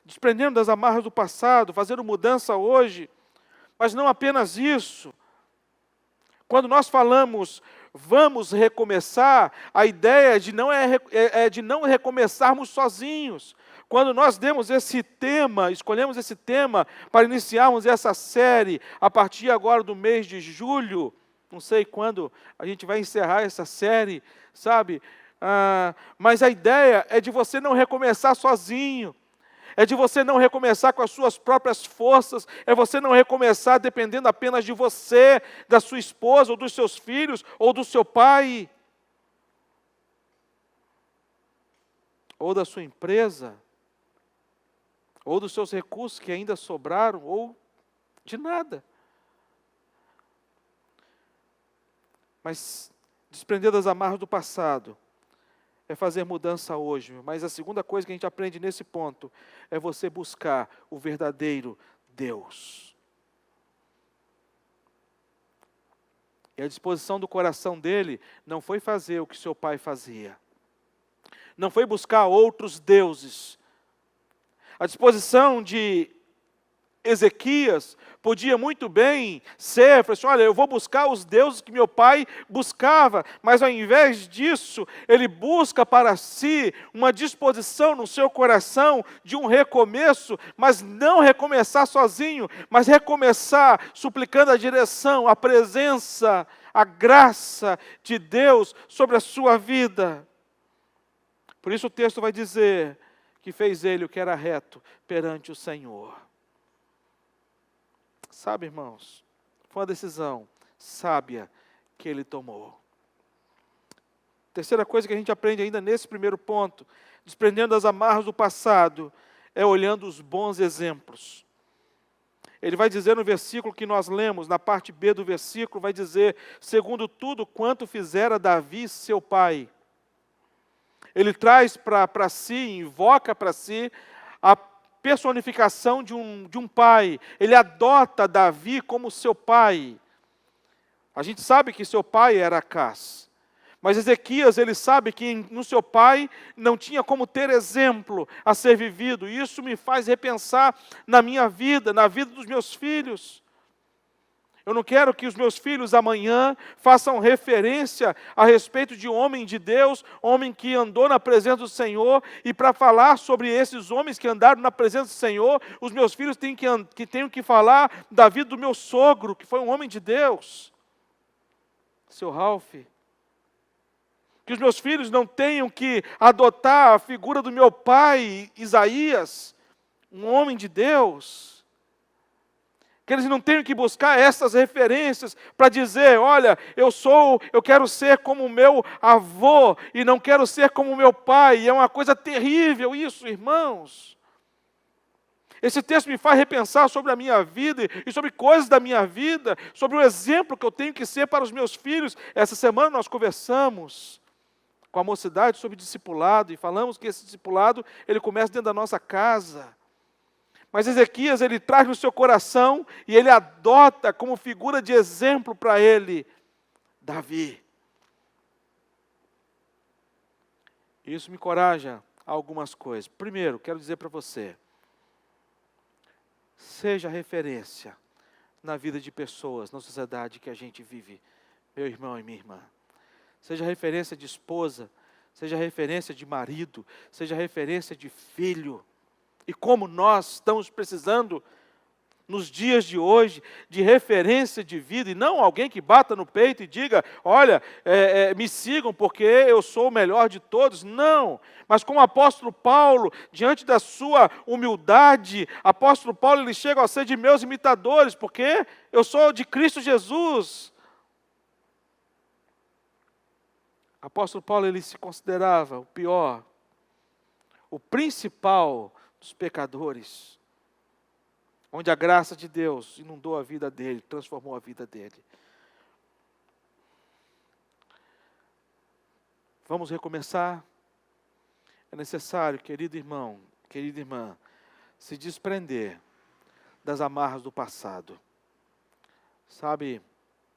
Desprendendo das amarras do passado, fazendo mudança hoje, mas não apenas isso. Quando nós falamos vamos recomeçar, a ideia é de não recomeçarmos sozinhos. Quando nós demos esse tema, escolhemos esse tema para iniciarmos essa série, a partir agora do mês de julho, não sei quando a gente vai encerrar essa série, sabe? Mas a ideia é de você não recomeçar sozinho. É de você não recomeçar com as suas próprias forças, é você não recomeçar dependendo apenas de você, da sua esposa, ou dos seus filhos, ou do seu pai, ou da sua empresa, ou dos seus recursos que ainda sobraram, ou de nada. Mas desprender das amarras do passado é fazer mudança hoje. Mas a segunda coisa que a gente aprende nesse ponto é você buscar o verdadeiro Deus. E a disposição do coração dele não foi fazer o que seu pai fazia. Não foi buscar outros deuses. A disposição de Ezequias podia muito bem ser, falou assim, olha, eu vou buscar os deuses que meu pai buscava, mas ao invés disso, ele busca para si uma disposição no seu coração de um recomeço, mas não recomeçar sozinho, mas recomeçar suplicando a direção, a presença, a graça de Deus sobre a sua vida. Por isso o texto vai dizer que fez ele o que era reto perante o Senhor. Sabe, irmãos, foi uma decisão sábia que ele tomou. Terceira coisa que a gente aprende ainda nesse primeiro ponto, desprendendo as amarras do passado, é olhando os bons exemplos. Ele vai dizer no versículo que nós lemos, na parte B do versículo, vai dizer, segundo tudo quanto fizera Davi, seu pai. Ele traz para si, invoca para si, a personificação de um pai. Ele adota Davi como seu pai. A gente sabe que seu pai era Acás. Mas Ezequias, ele sabe que no seu pai não tinha como ter exemplo a ser vivido. E isso me faz repensar na minha vida, na vida dos meus filhos. Eu não quero que os meus filhos amanhã façam referência a respeito de homem de Deus, homem que andou na presença do Senhor, e para falar sobre esses homens que andaram na presença do Senhor, os meus filhos tenham que falar da vida do meu sogro, que foi um homem de Deus, seu Ralph. Que os meus filhos não tenham que adotar a figura do meu pai, Isaías, um homem de Deus. Que eles não tenham que buscar essas referências para dizer, olha, eu quero ser como o meu avô e não quero ser como o meu pai. E é uma coisa terrível isso, irmãos. Esse texto me faz repensar sobre a minha vida e sobre coisas da minha vida, sobre o exemplo que eu tenho que ser para os meus filhos. Essa semana nós conversamos com a mocidade sobre discipulado e falamos que esse discipulado ele começa dentro da nossa casa. Mas Ezequias, ele traz no seu coração e ele adota como figura de exemplo para ele, Davi. Isso me encoraja a algumas coisas. Primeiro, quero dizer para você, seja referência na vida de pessoas, na sociedade que a gente vive, meu irmão e minha irmã. Seja referência de esposa, seja referência de marido, seja referência de filho. E como nós estamos precisando, nos dias de hoje, de referência de vida, e não alguém que bata no peito e diga, olha, me sigam porque eu sou o melhor de todos. Não, mas como o apóstolo Paulo, diante da sua humildade, apóstolo Paulo, ele chega a ser de meus imitadores, porque eu sou de Cristo Jesus. Apóstolo Paulo, ele se considerava o pior, o principal dos pecadores, onde a graça de Deus inundou a vida dele, transformou a vida dele. Vamos recomeçar? É necessário, querido irmão, querida irmã, se desprender das amarras do passado. Sabe,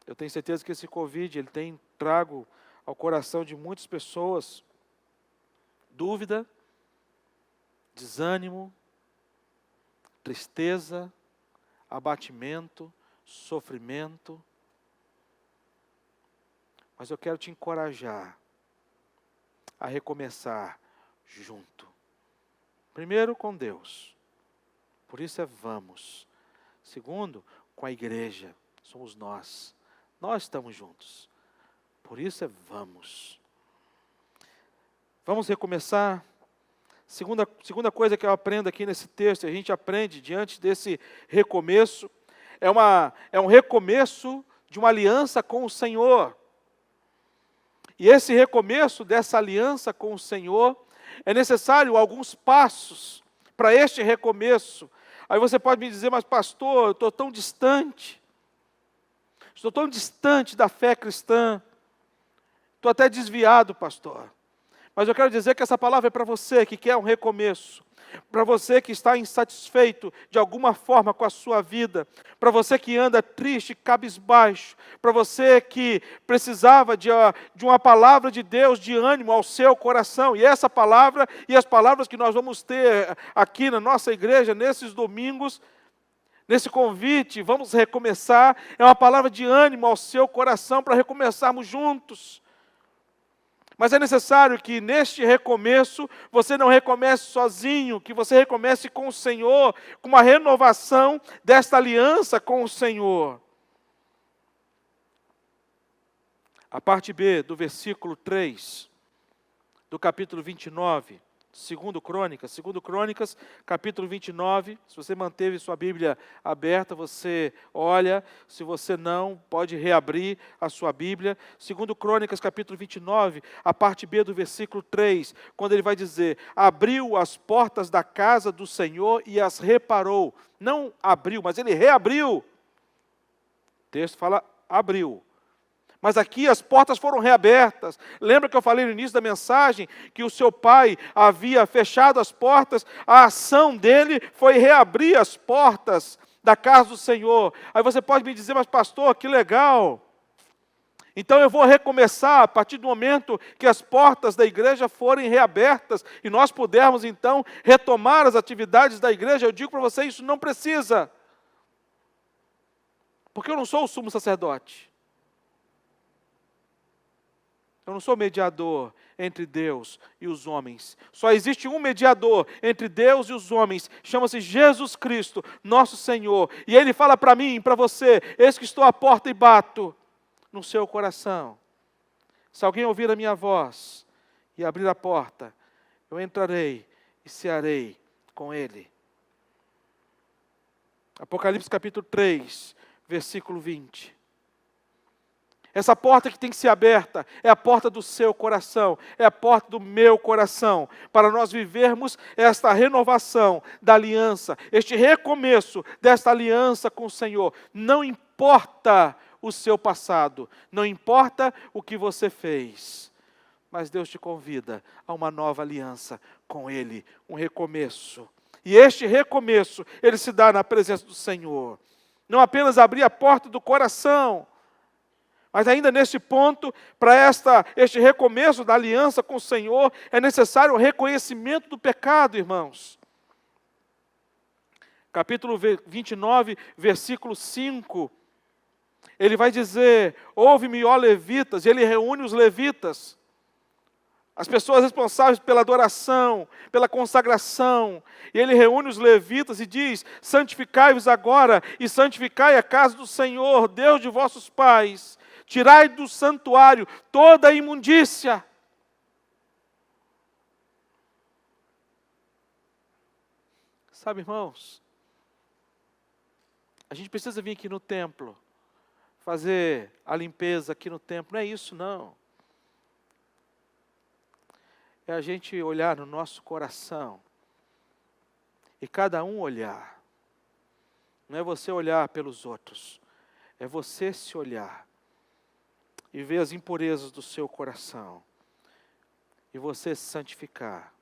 eu tenho certeza que esse Covid, ele tem trago ao coração de muitas pessoas dúvida, desânimo, tristeza, abatimento, sofrimento. Mas eu quero te encorajar a recomeçar junto. Primeiro, com Deus. Por isso é vamos. Segundo, com a igreja. Somos nós. Nós estamos juntos. Por isso é vamos. Vamos recomeçar. Segunda coisa que eu aprendo aqui nesse texto, a gente aprende diante desse recomeço, é um recomeço de uma aliança com o Senhor. E esse recomeço dessa aliança com o Senhor, é necessário alguns passos para este recomeço. Aí você pode me dizer, mas pastor, eu estou tão distante da fé cristã, estou até desviado, pastor. Mas eu quero dizer que essa palavra é para você que quer um recomeço, para você que está insatisfeito de alguma forma com a sua vida, para você que anda triste, cabisbaixo, para você que precisava de uma palavra de Deus de ânimo ao seu coração. E essa palavra e as palavras que nós vamos ter aqui na nossa igreja, nesses domingos, nesse convite, vamos recomeçar, é uma palavra de ânimo ao seu coração para recomeçarmos juntos. Mas é necessário que neste recomeço, você não recomece sozinho, que você recomece com o Senhor, com uma renovação desta aliança com o Senhor. A parte B do versículo 3, do capítulo 29, Segundo Crônicas, capítulo 29, se você manteve sua Bíblia aberta, você olha, se você não, pode reabrir a sua Bíblia. Segundo Crônicas, capítulo 29, a parte B do versículo 3, quando ele vai dizer, abriu as portas da casa do Senhor e as reparou. Não abriu, mas ele reabriu. O texto fala, abriu. Mas aqui as portas foram reabertas. Lembra que eu falei no início da mensagem que o seu pai havia fechado as portas? A ação dele foi reabrir as portas da casa do Senhor. Aí você pode me dizer, mas pastor, que legal. Então eu vou recomeçar a partir do momento que as portas da igreja forem reabertas e nós pudermos então retomar as atividades da igreja. Eu digo para você, isso não precisa. Porque eu não sou o sumo sacerdote. Eu não sou mediador entre Deus e os homens. Só existe um mediador entre Deus e os homens. Chama-se Jesus Cristo, nosso Senhor. E Ele fala para mim e para você, eis que estou à porta e bato no seu coração. Se alguém ouvir a minha voz e abrir a porta, eu entrarei e cearei com ele. Apocalipse capítulo 3, versículo 20. Essa porta que tem que ser aberta é a porta do seu coração, é a porta do meu coração, para nós vivermos esta renovação da aliança, este recomeço desta aliança com o Senhor. Não importa o seu passado, não importa o que você fez, mas Deus te convida a uma nova aliança com Ele, um recomeço. E este recomeço, ele se dá na presença do Senhor. Não apenas abrir a porta do coração, mas ainda neste ponto, para este recomeço da aliança com o Senhor, é necessário o reconhecimento do pecado, irmãos. Capítulo 29, versículo 5, ele vai dizer, ouve-me, ó levitas, e ele reúne os levitas, as pessoas responsáveis pela adoração, pela consagração, e ele reúne os levitas e diz, santificai-vos agora, e santificai a casa do Senhor, Deus de vossos pais, tirai do santuário toda a imundícia. Sabe, irmãos, a gente precisa vir aqui no templo, fazer a limpeza aqui no templo, não é isso não. É a gente olhar no nosso coração, e cada um olhar. Não é você olhar pelos outros, é você se olhar e ver as impurezas do seu coração. e você se santificar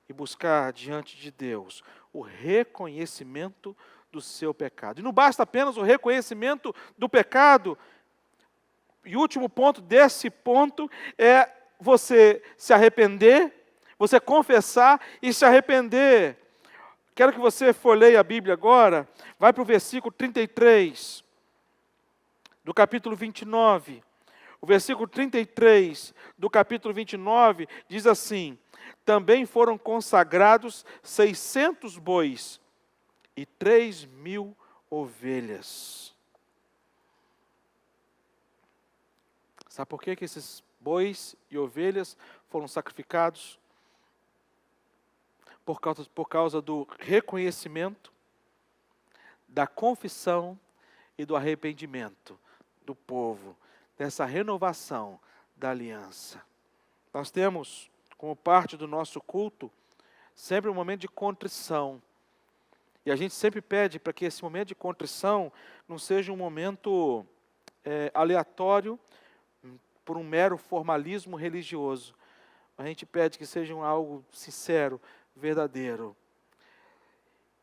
e buscar diante de Deus o reconhecimento do seu pecado. E não basta apenas o reconhecimento do pecado. E o último ponto desse ponto é você se arrepender, você confessar e se arrepender. Quero que você folheie a Bíblia agora, vai para o versículo 33, do capítulo 29. O versículo 33 do capítulo 29 diz assim: também foram consagrados 600 bois e 3.000 ovelhas. Sabe por que esses bois e ovelhas foram sacrificados? Por causa do reconhecimento, da confissão e do arrependimento do povo, dessa renovação da aliança. Nós temos, como parte do nosso culto, sempre um momento de contrição. E a gente sempre pede para que esse momento de contrição não seja um momento aleatório, por um mero formalismo religioso. A gente pede que seja algo sincero, verdadeiro.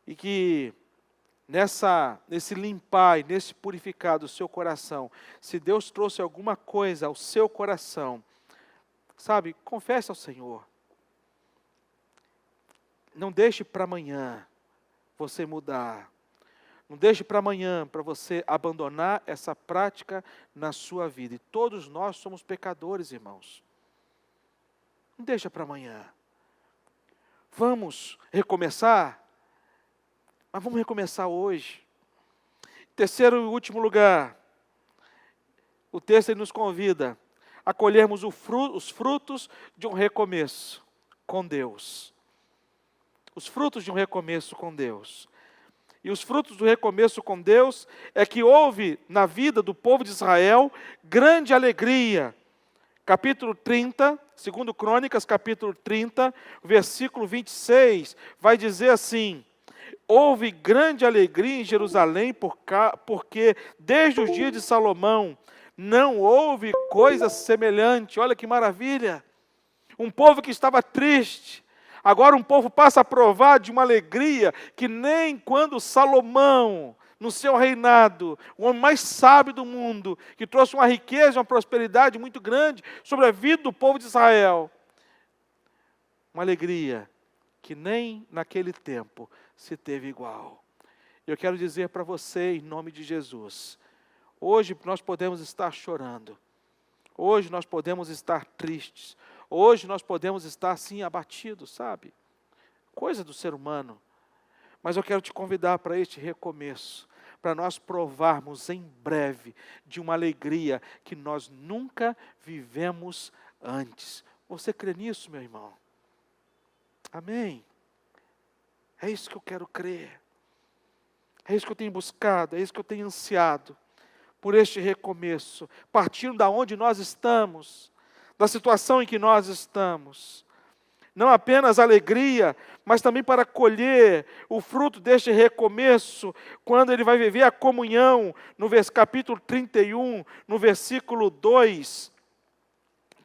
E que nesse limpar e nesse purificar do seu coração, se Deus trouxe alguma coisa ao seu coração, sabe, confesse ao Senhor. Não deixe para amanhã você mudar. Não deixe para amanhã para você abandonar essa prática na sua vida. E todos nós somos pecadores, irmãos. Não deixa para amanhã. Vamos recomeçar? Mas vamos recomeçar hoje. Terceiro e último lugar, o texto nos convida a colhermos os frutos de um recomeço com Deus. Os frutos de um recomeço com Deus. E os frutos do recomeço com Deus é que houve na vida do povo de Israel grande alegria. Capítulo 30, 2 Crônicas, capítulo 30, versículo 26, vai dizer assim: houve grande alegria em Jerusalém, porque desde os dias de Salomão não houve coisa semelhante. Olha que maravilha! Um povo que estava triste, agora um povo passa a provar de uma alegria que nem quando Salomão, no seu reinado, o homem mais sábio do mundo, que trouxe uma riqueza, uma prosperidade muito grande sobre a vida do povo de Israel. Uma alegria que nem naquele tempo se teve igual. Eu quero dizer para você, em nome de Jesus, hoje nós podemos estar chorando, hoje nós podemos estar tristes, hoje nós podemos estar assim abatidos, sabe? Coisa do ser humano. Mas eu quero te convidar para este recomeço, para nós provarmos em breve de uma alegria que nós nunca vivemos antes. Você crê nisso, meu irmão? Amém? É isso que eu quero crer. É isso que eu tenho buscado, é isso que eu tenho ansiado, por este recomeço, partindo da onde nós estamos, da situação em que nós estamos. Não apenas alegria, mas também para colher o fruto deste recomeço, quando ele vai viver a comunhão, no capítulo 31, no versículo 2.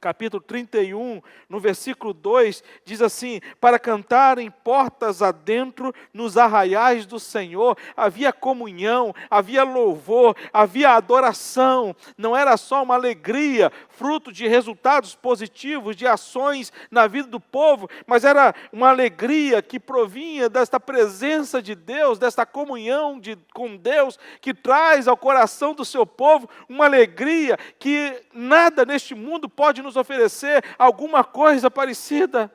Capítulo 31, no versículo 2, diz assim: para cantar em portas adentro nos arraiais do Senhor. Havia comunhão, havia louvor, havia adoração. Não era só uma alegria, fruto de resultados positivos, de ações na vida do povo, mas era uma alegria que provinha desta presença de Deus, desta comunhão com Deus, que traz ao coração do seu povo uma alegria que nada neste mundo pode nos oferecer alguma coisa parecida.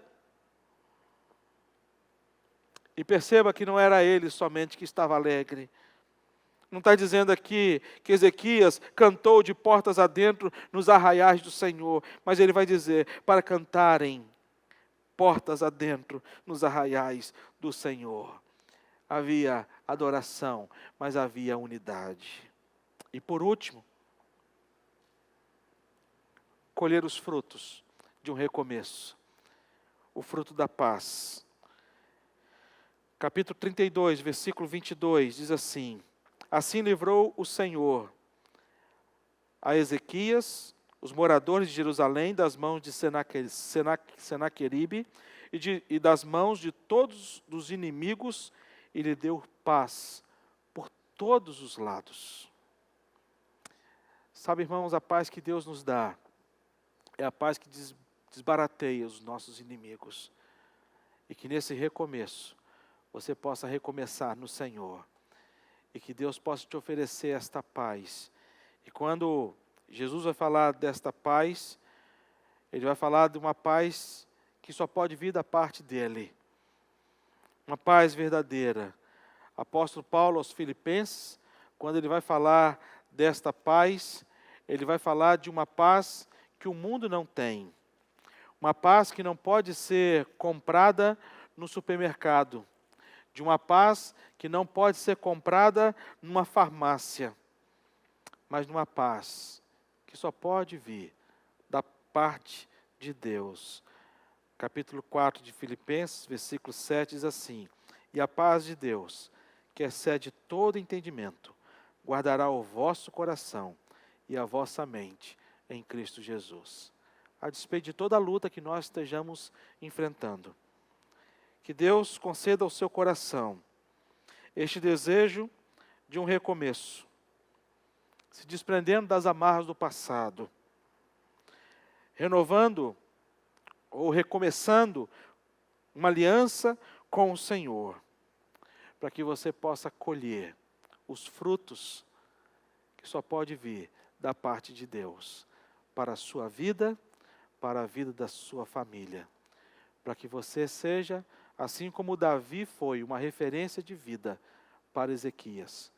E perceba que não era ele somente que estava alegre. Não está dizendo aqui que Ezequias cantou de portas adentro nos arraiais do Senhor, mas ele vai dizer para cantarem portas adentro nos arraiais do Senhor. Havia adoração, mas havia unidade. E por último, colher os frutos de um recomeço. O fruto da paz. Capítulo 32, versículo 22, diz assim: assim livrou o Senhor a Ezequias os moradores de Jerusalém das mãos de Senaqueribe e das mãos de todos os inimigos, e lhe deu paz por todos os lados. Sabe, irmãos, a paz que Deus nos dá é a paz que desbarateia os nossos inimigos. E que nesse recomeço você possa recomeçar no Senhor. E que Deus possa te oferecer esta paz. E quando Jesus vai falar desta paz, Ele vai falar de uma paz que só pode vir da parte dEle. Uma paz verdadeira. Apóstolo Paulo aos Filipenses, quando ele vai falar desta paz, ele vai falar de uma paz que o mundo não tem. Uma paz que não pode ser comprada no supermercado. De uma paz que não pode ser comprada numa farmácia. Mas numa paz que só pode vir da parte de Deus. Capítulo 4 de Filipenses, versículo 7 diz assim: e a paz de Deus, que excede todo entendimento, guardará o vosso coração e a vossa mente em Cristo Jesus. A despeito de toda a luta que nós estejamos enfrentando. Que Deus conceda ao seu coração este desejo de um recomeço, se desprendendo das amarras do passado, renovando ou recomeçando uma aliança com o Senhor, para que você possa colher os frutos que só pode vir da parte de Deus, para a sua vida, para a vida da sua família, para que você seja, assim como Davi foi uma referência de vida para Ezequias,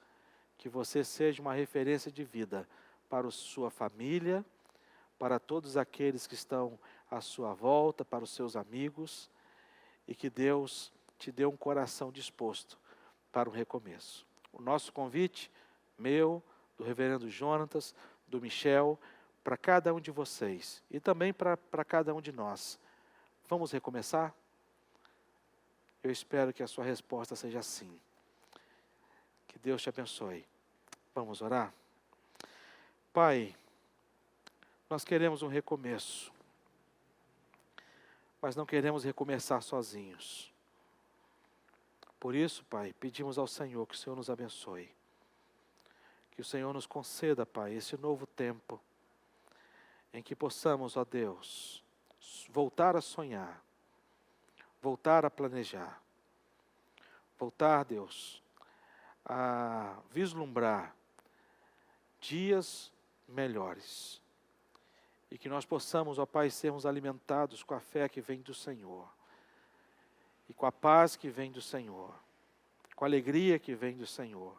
que você seja uma referência de vida para a sua família, para todos aqueles que estão à sua volta, para os seus amigos, e que Deus te dê um coração disposto para o recomeço. O nosso convite, meu, do reverendo Jonatas, do Michel, para cada um de vocês, e também para cada um de nós. Vamos recomeçar? Eu espero que a sua resposta seja sim. Que Deus te abençoe. Vamos orar? Pai, nós queremos um recomeço, mas não queremos recomeçar sozinhos. Por isso, Pai, pedimos ao Senhor que o Senhor nos abençoe. Que o Senhor nos conceda, Pai, esse novo tempo em que possamos, ó Deus, voltar a sonhar, voltar a planejar, voltar, Deus, a vislumbrar dias melhores. E que nós possamos, ó Pai, sermos alimentados com a fé que vem do Senhor. E com a paz que vem do Senhor. Com a alegria que vem do Senhor.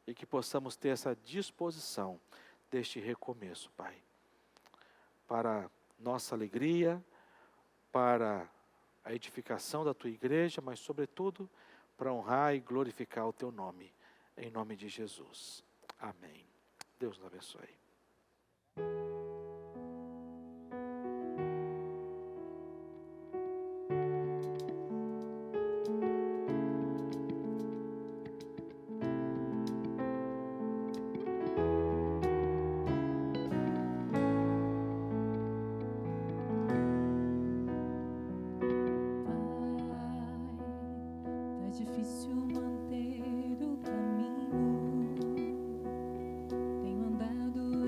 E que possamos ter essa disposição deste recomeço, Pai. Para nossa alegria, para a edificação da Tua igreja, mas sobretudo para honrar e glorificar o Teu nome. Em nome de Jesus. Amém. Deus nos abençoe. Tá difícil manter o caminho. Tenho andado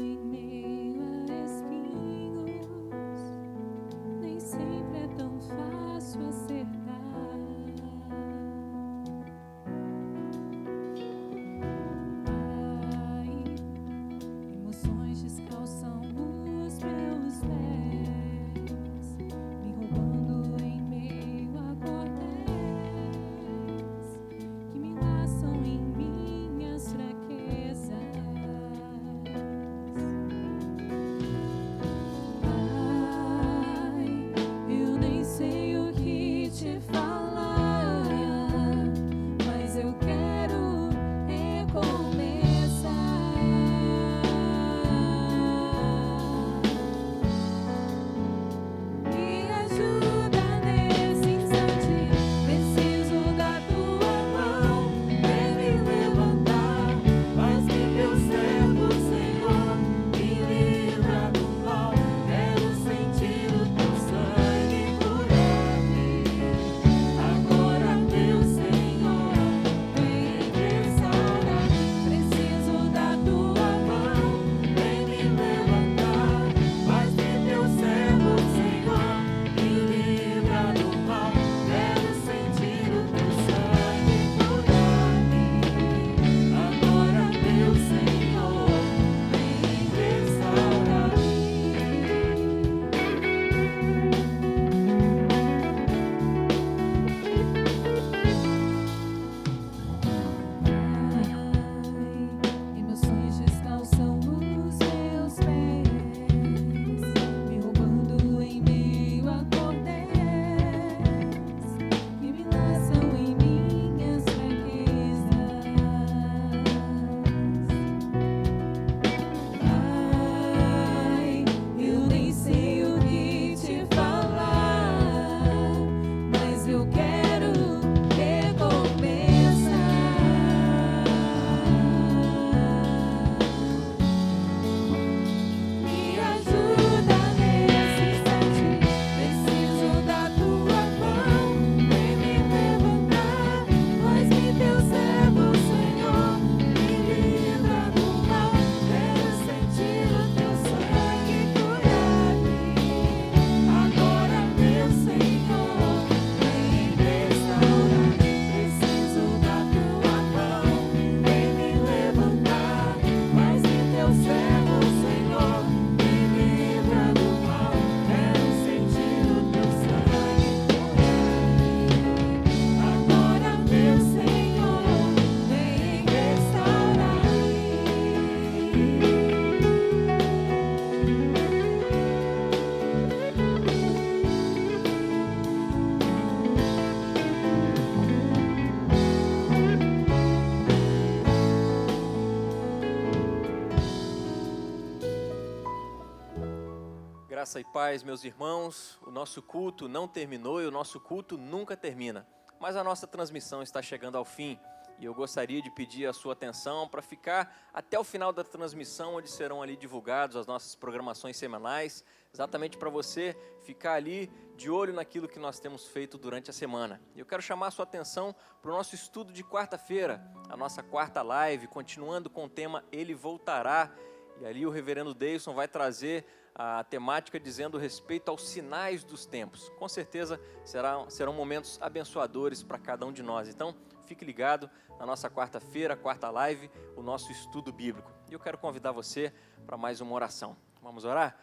Graça e paz, meus irmãos. O nosso culto não terminou e o nosso culto nunca termina. Mas a nossa transmissão está chegando ao fim. E eu gostaria de pedir a sua atenção para ficar até o final da transmissão, onde serão ali divulgados as nossas programações semanais, exatamente para você ficar ali de olho naquilo que nós temos feito durante a semana. E eu quero chamar a sua atenção para o nosso estudo de quarta-feira, a nossa quarta live, continuando com o tema Ele Voltará. E ali o reverendo Deilson vai trazer a temática dizendo respeito aos sinais dos tempos. Com certeza serão momentos abençoadores para cada um de nós. Então, fique ligado na nossa quarta-feira, quarta live, o nosso estudo bíblico. E eu quero convidar você para mais uma oração. Vamos orar?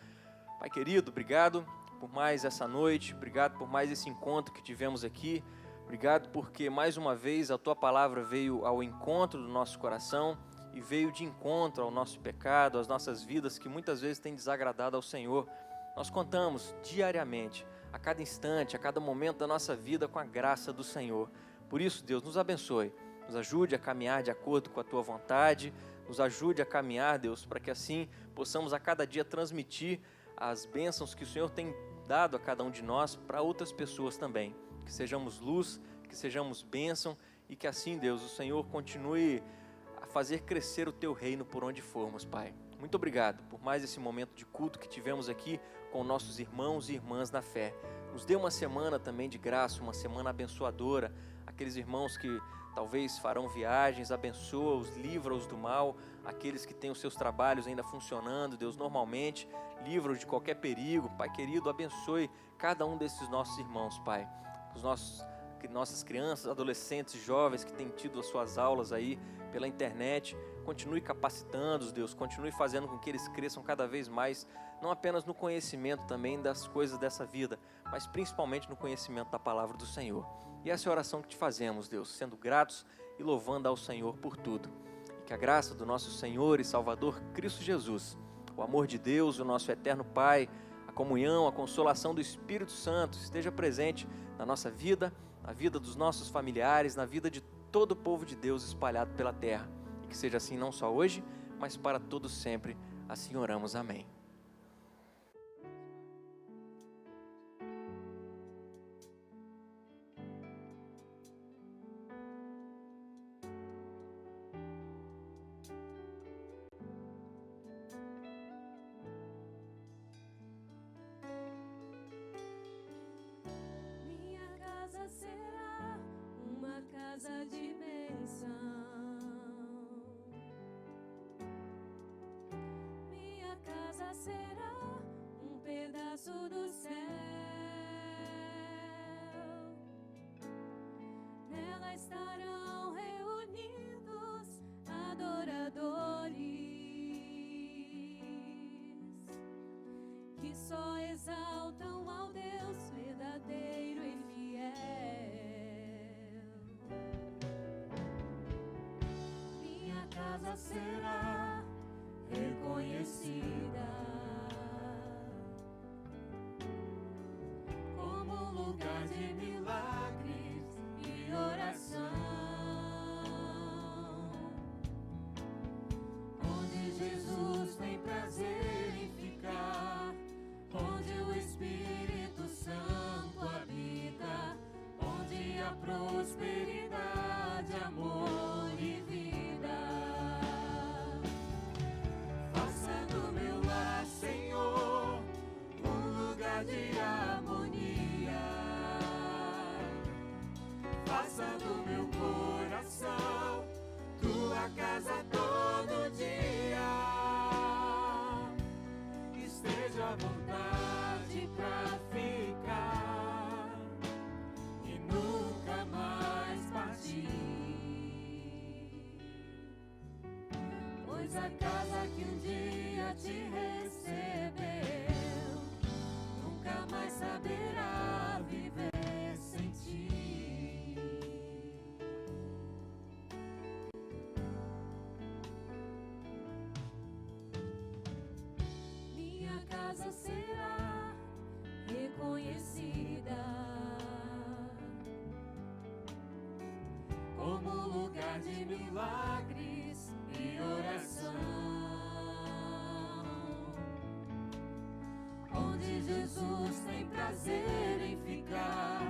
Pai querido, obrigado por mais essa noite, obrigado por mais esse encontro que tivemos aqui. Obrigado porque mais uma vez a Tua palavra veio ao encontro do nosso coração e veio de encontro ao nosso pecado, às nossas vidas que muitas vezes têm desagradado ao Senhor. Nós contamos diariamente, a cada instante, a cada momento da nossa vida com a graça do Senhor. Por isso, Deus, nos abençoe, nos ajude a caminhar de acordo com a Tua vontade, nos ajude a caminhar, Deus, para que assim possamos a cada dia transmitir as bênçãos que o Senhor tem dado a cada um de nós para outras pessoas também. Que sejamos luz, que sejamos bênção e que assim, Deus, o Senhor continue a fazer crescer o Teu reino por onde formos, Pai. Muito obrigado por mais esse momento de culto que tivemos aqui com nossos irmãos e irmãs na fé. Nos dê uma semana também de graça, uma semana abençoadora. Aqueles irmãos que talvez farão viagens, abençoa-os, livra-os do mal. Aqueles que têm os seus trabalhos ainda funcionando, Deus, normalmente, livra-os de qualquer perigo. Pai querido, abençoe cada um desses nossos irmãos, Pai. Nossas crianças, adolescentes, jovens que têm tido as suas aulas aí pela internet, continue capacitando-os, Deus, continue fazendo com que eles cresçam cada vez mais, não apenas no conhecimento também das coisas dessa vida, mas principalmente no conhecimento da palavra do Senhor. E essa é a oração que te fazemos, Deus, sendo gratos e louvando ao Senhor por tudo. E que a graça do nosso Senhor e Salvador Cristo Jesus, o amor de Deus, o nosso eterno Pai, a comunhão, a consolação do Espírito Santo esteja presente na nossa vida, na vida dos nossos familiares, na vida de todo o povo de Deus espalhado pela terra. E que seja assim não só hoje, mas para todos sempre. Assim oramos. Amém. Minha casa será uma casa de bênção. Minha casa será um pedaço do céu. Nela estarão reunidos adoradores que só exaltam ao Deus verdadeiro e fiel. Minha casa será reconhecida como lugar de milagres e oração, onde Jesus tem prazer em ficar, onde o Espírito Santo habita, onde há prosperidade, amor e vida. Faça do meu lar, Senhor, um lugar de harmonia. Faça do meu coração Tua casa todo dia. Esteja à vontade pra ficar e nunca mais partir. Pois a casa que um dia te recebeu nunca mais saberá viver sem ti. Minha casa será reconhecida como lugar de milagres e oração, onde pois Jesus tem prazer em ficar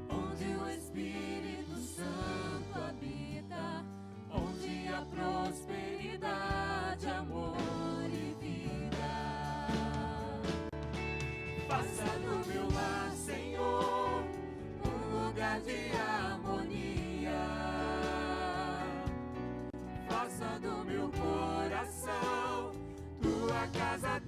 onde o Espírito Santo habita, onde há prosperidade, amor e vida. Faça do meu lar, Senhor, um lugar de harmonia. Faça do meu coração tua casa